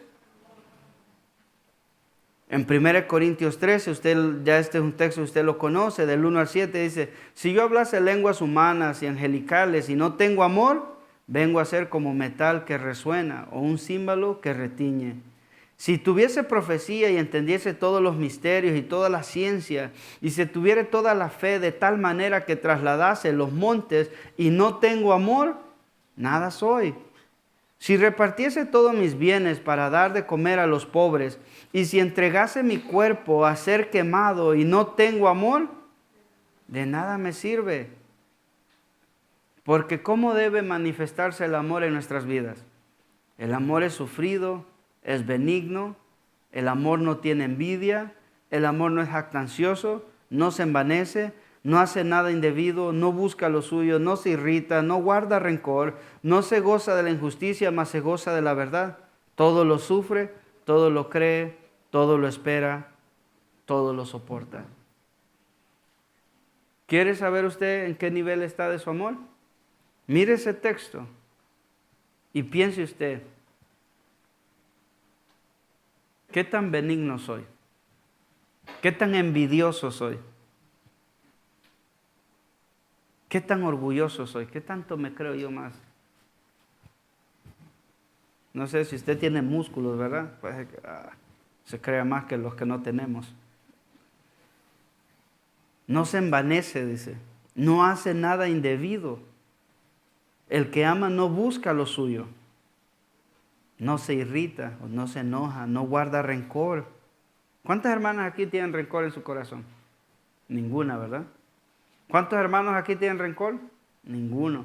En 1 Corintios 13, ya este es un texto, usted lo conoce, del 1 al 7, dice, si yo hablase lenguas humanas y angelicales y no tengo amor, vengo a ser como metal que resuena o un címbalo que retiñe. Si tuviese profecía y entendiese todos los misterios y toda la ciencia, y si tuviere toda la fe de tal manera que trasladase los montes y no tengo amor, nada soy. Si repartiese todos mis bienes para dar de comer a los pobres, y si entregase mi cuerpo a ser quemado y no tengo amor, de nada me sirve. Porque ¿cómo debe manifestarse el amor en nuestras vidas? El amor es sufrido, es benigno, el amor no tiene envidia, el amor no es jactancioso, no se envanece, no hace nada indebido, no busca lo suyo, no se irrita, no guarda rencor, no se goza de la injusticia, mas se goza de la verdad. Todo lo sufre, todo lo cree, todo lo espera, todo lo soporta. ¿Quiere saber usted en qué nivel está de su amor? Mire ese texto y piense usted, ¿qué tan benigno soy? ¿Qué tan envidioso soy? ¿Qué tan orgulloso soy? ¿Qué tanto me creo yo más? No sé si usted tiene músculos, ¿verdad? Pues, se crea más que los que no tenemos. No se envanece, dice. No hace nada indebido. El que ama no busca lo suyo. No se irrita, no se enoja, no guarda rencor. ¿Cuántas hermanas aquí tienen rencor en su corazón? Ninguna, ¿verdad? ¿Cuántos hermanos aquí tienen rencor? Ninguno.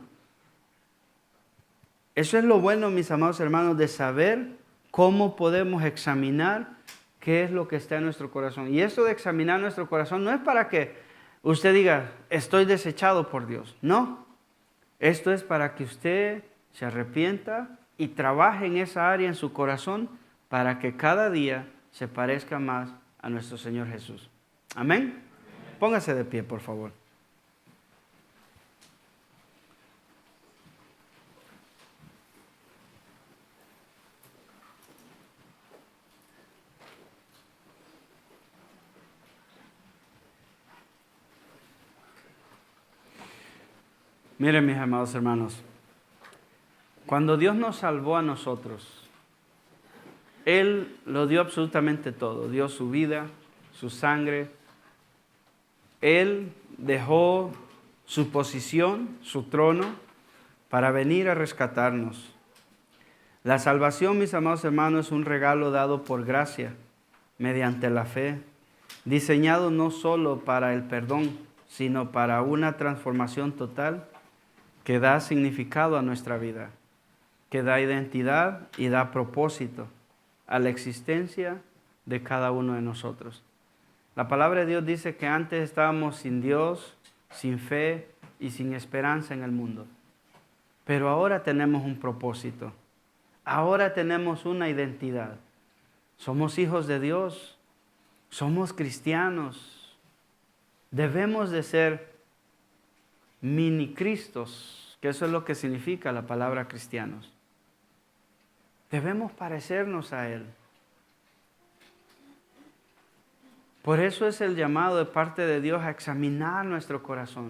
Eso es lo bueno, mis amados hermanos, de saber cómo podemos examinar qué es lo que está en nuestro corazón. Y esto de examinar nuestro corazón no es para que usted diga, estoy desechado por Dios. No, esto es para que usted se arrepienta y trabaje en esa área en su corazón para que cada día se parezca más a nuestro Señor Jesús. Amén. Póngase de pie, por favor. Miren, mis amados hermanos, cuando Dios nos salvó a nosotros, Él lo dio absolutamente todo. Dio su vida, su sangre. Él dejó su posición, su trono, para venir a rescatarnos. La salvación, mis amados hermanos, es un regalo dado por gracia, mediante la fe, diseñado no solo para el perdón, sino para una transformación total que da significado a nuestra vida, que da identidad y da propósito a la existencia de cada uno de nosotros. La palabra de Dios dice que antes estábamos sin Dios, sin fe y sin esperanza en el mundo. Pero ahora tenemos un propósito. Ahora tenemos una identidad. Somos hijos de Dios. Somos cristianos. Debemos de ser mini Cristos, que eso es lo que significa la palabra cristianos. Debemos parecernos a Él. Por eso es el llamado de parte de Dios a examinar nuestro corazón.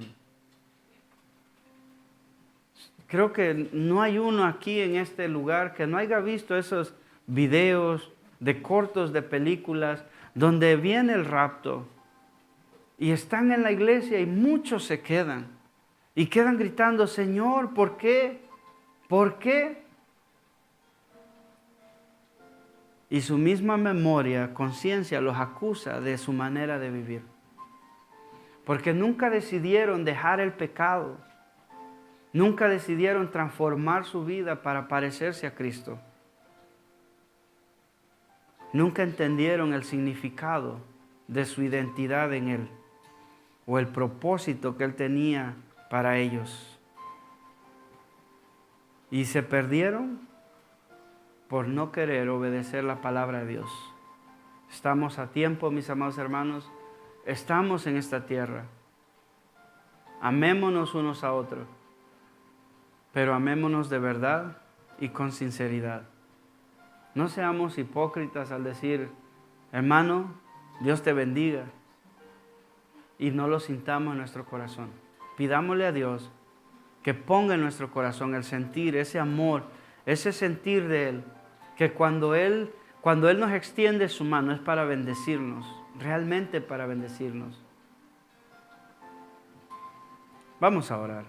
Creo que no hay uno aquí en este lugar que no haya visto esos videos de cortos de películas donde viene el rapto y están en la iglesia y muchos se quedan y quedan gritando, Señor, ¿por qué? ¿Por qué? Y su misma memoria, conciencia, los acusa de su manera de vivir. Porque nunca decidieron dejar el pecado. Nunca decidieron transformar su vida para parecerse a Cristo. Nunca entendieron el significado de su identidad en Él o el propósito que Él tenía para ellos. Y se perdieron por no querer obedecer la palabra de Dios. Estamos a tiempo, mis amados hermanos. Estamos en esta tierra. Amémonos unos a otros, pero amémonos de verdad y con sinceridad. No seamos hipócritas al decir, hermano, Dios te bendiga, y no lo sintamos en nuestro corazón. Pidámosle a Dios que ponga en nuestro corazón el sentir, ese amor, ese sentir de Él, que cuando Él nos extiende su mano es para bendecirnos, realmente para bendecirnos. Vamos a orar.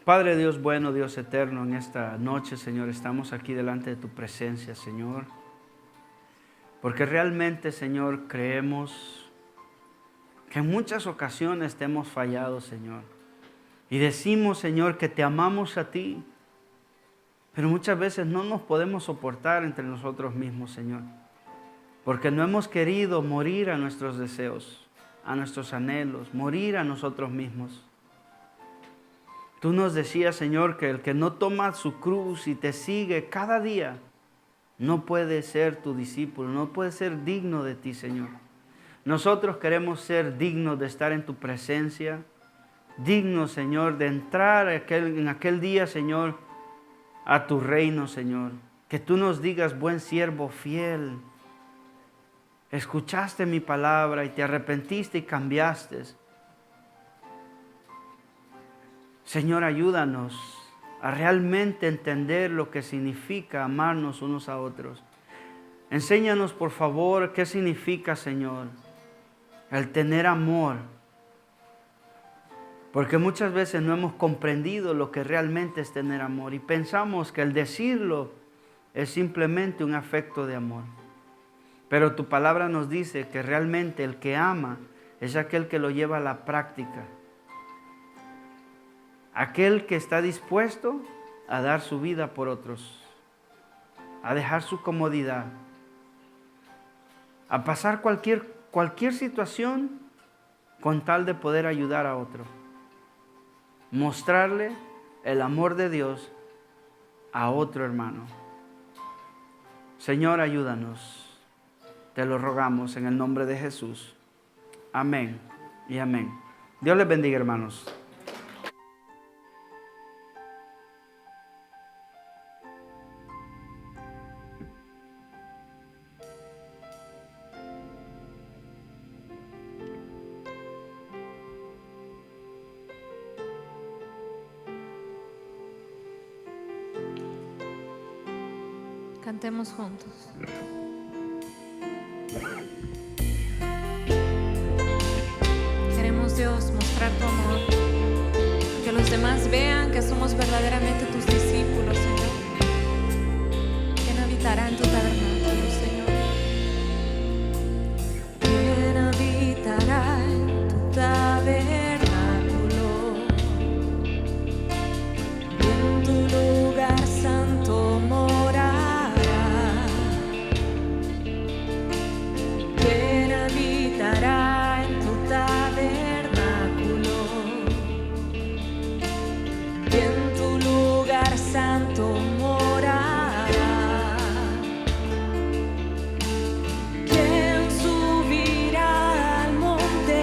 Padre Dios bueno, Dios eterno, en esta noche, Señor, estamos aquí delante de tu presencia, Señor, porque realmente, Señor, creemos que en muchas ocasiones te hemos fallado, Señor, y decimos, Señor, que te amamos a ti, pero muchas veces no nos podemos soportar entre nosotros mismos, Señor, porque no hemos querido morir a nuestros deseos, a nuestros anhelos, morir a nosotros mismos. Tú nos decías, Señor, que el que no toma su cruz y te sigue cada día, no puede ser tu discípulo, no puede ser digno de ti, Señor. Nosotros queremos ser dignos de estar en tu presencia, dignos, Señor, de entrar en aquel día, Señor, a tu reino, Señor. Que tú nos digas, buen siervo fiel, escuchaste mi palabra y te arrepentiste y cambiaste. Señor, ayúdanos a realmente entender lo que significa amarnos unos a otros. Enséñanos, por favor, qué significa, Señor, el tener amor. Porque muchas veces no hemos comprendido lo que realmente es tener amor y pensamos que el decirlo es simplemente un afecto de amor. Pero tu palabra nos dice que realmente el que ama es aquel que lo lleva a la práctica. Aquel que está dispuesto a dar su vida por otros. a dejar su comodidad, a pasar cualquier situación con tal de poder ayudar a otro. Mostrarle el amor de Dios a otro hermano. Señor, ayúdanos. Te lo rogamos en el nombre de Jesús. Amén y amén. Dios les bendiga, hermanos. Cantemos juntos. Queremos, Dios, mostrar tu amor, que los demás vean que somos verdaderamente tus discípulos, Señor. ¿Quién habitará en tu tabernáculo, Señor? ¿Quién habitará en tu tabernáculo? En tu lugar santo morará. ¿Quién habitará en tu tabernáculo? Y en tu lugar santo morará. ¿Quién subirá al monte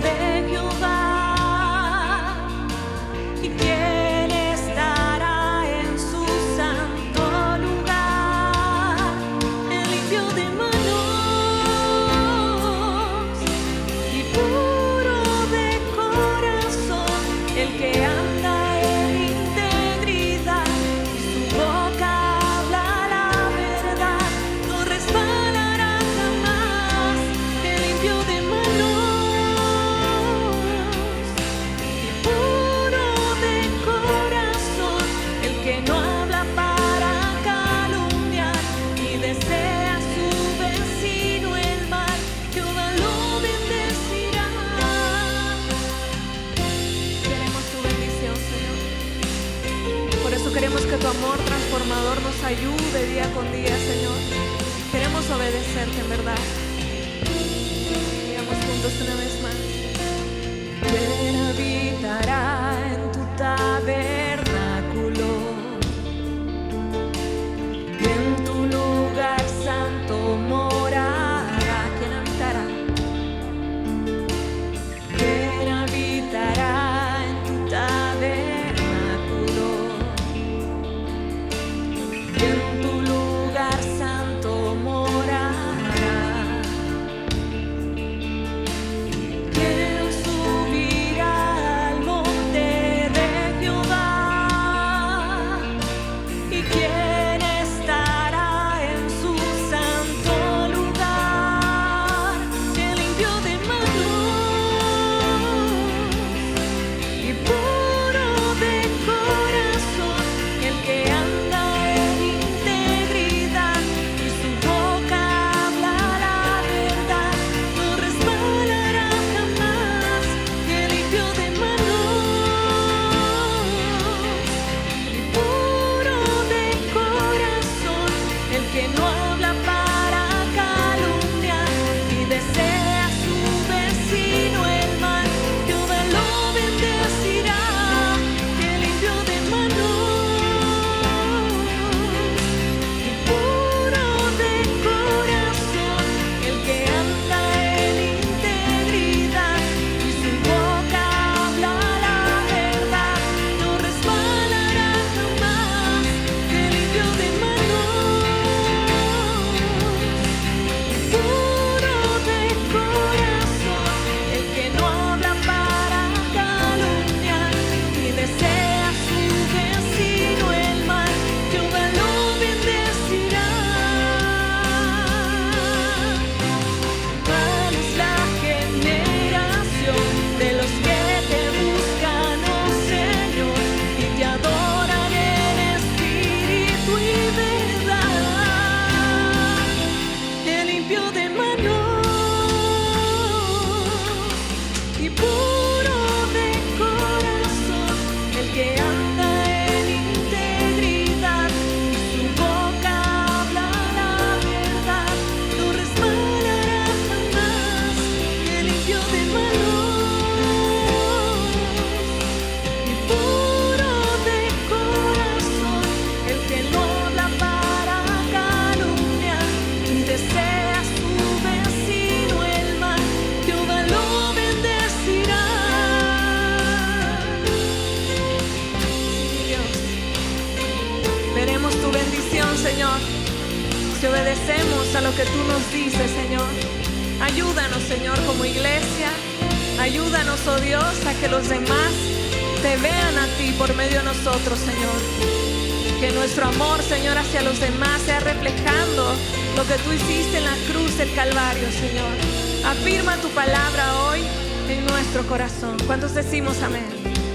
de Jehová? ¿Y quién estará en su santo lugar? El limpio de manos y puro de corazón, el que anda en integridad y su boca habla la verdad, no resbalará jamás. El limpio de manos y puro de corazón, el que no habla para calumniar ni desea a su vecino el mal, Jehová lo bendecirá. Queremos tu bendición, Señor. Por eso queremos que tu amor transformador nos ayude día con día, Señor. Queremos obedecerte en verdad. Digamos juntos una vez más. ¿Quién habitará en tu tabernáculo? Y en tu lugar santo morará. ¿Quién habitará? ¿Quién habitará en tu tabernáculo? Y en tu lugar santo morará. ¿Quién subirá al monte y obedecemos a lo que tú nos dices, Señor. Ayúdanos, Señor, como iglesia. Ayúdanos, oh Dios, a que los demás te vean a ti por medio de nosotros, Señor. Que nuestro amor, Señor, hacia los demás sea reflejando lo que tú hiciste en la cruz del Calvario, Señor. Afirma tu palabra hoy en nuestro corazón. ¿Cuántos decimos amén?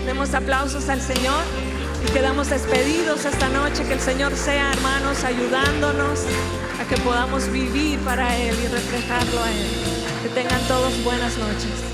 Demos aplausos al Señor y quedamos despedidos esta noche. Que el Señor sea, hermanos, ayudándonos a que podamos vivir para Él y reflejarlo a Él. Que tengan todos buenas noches.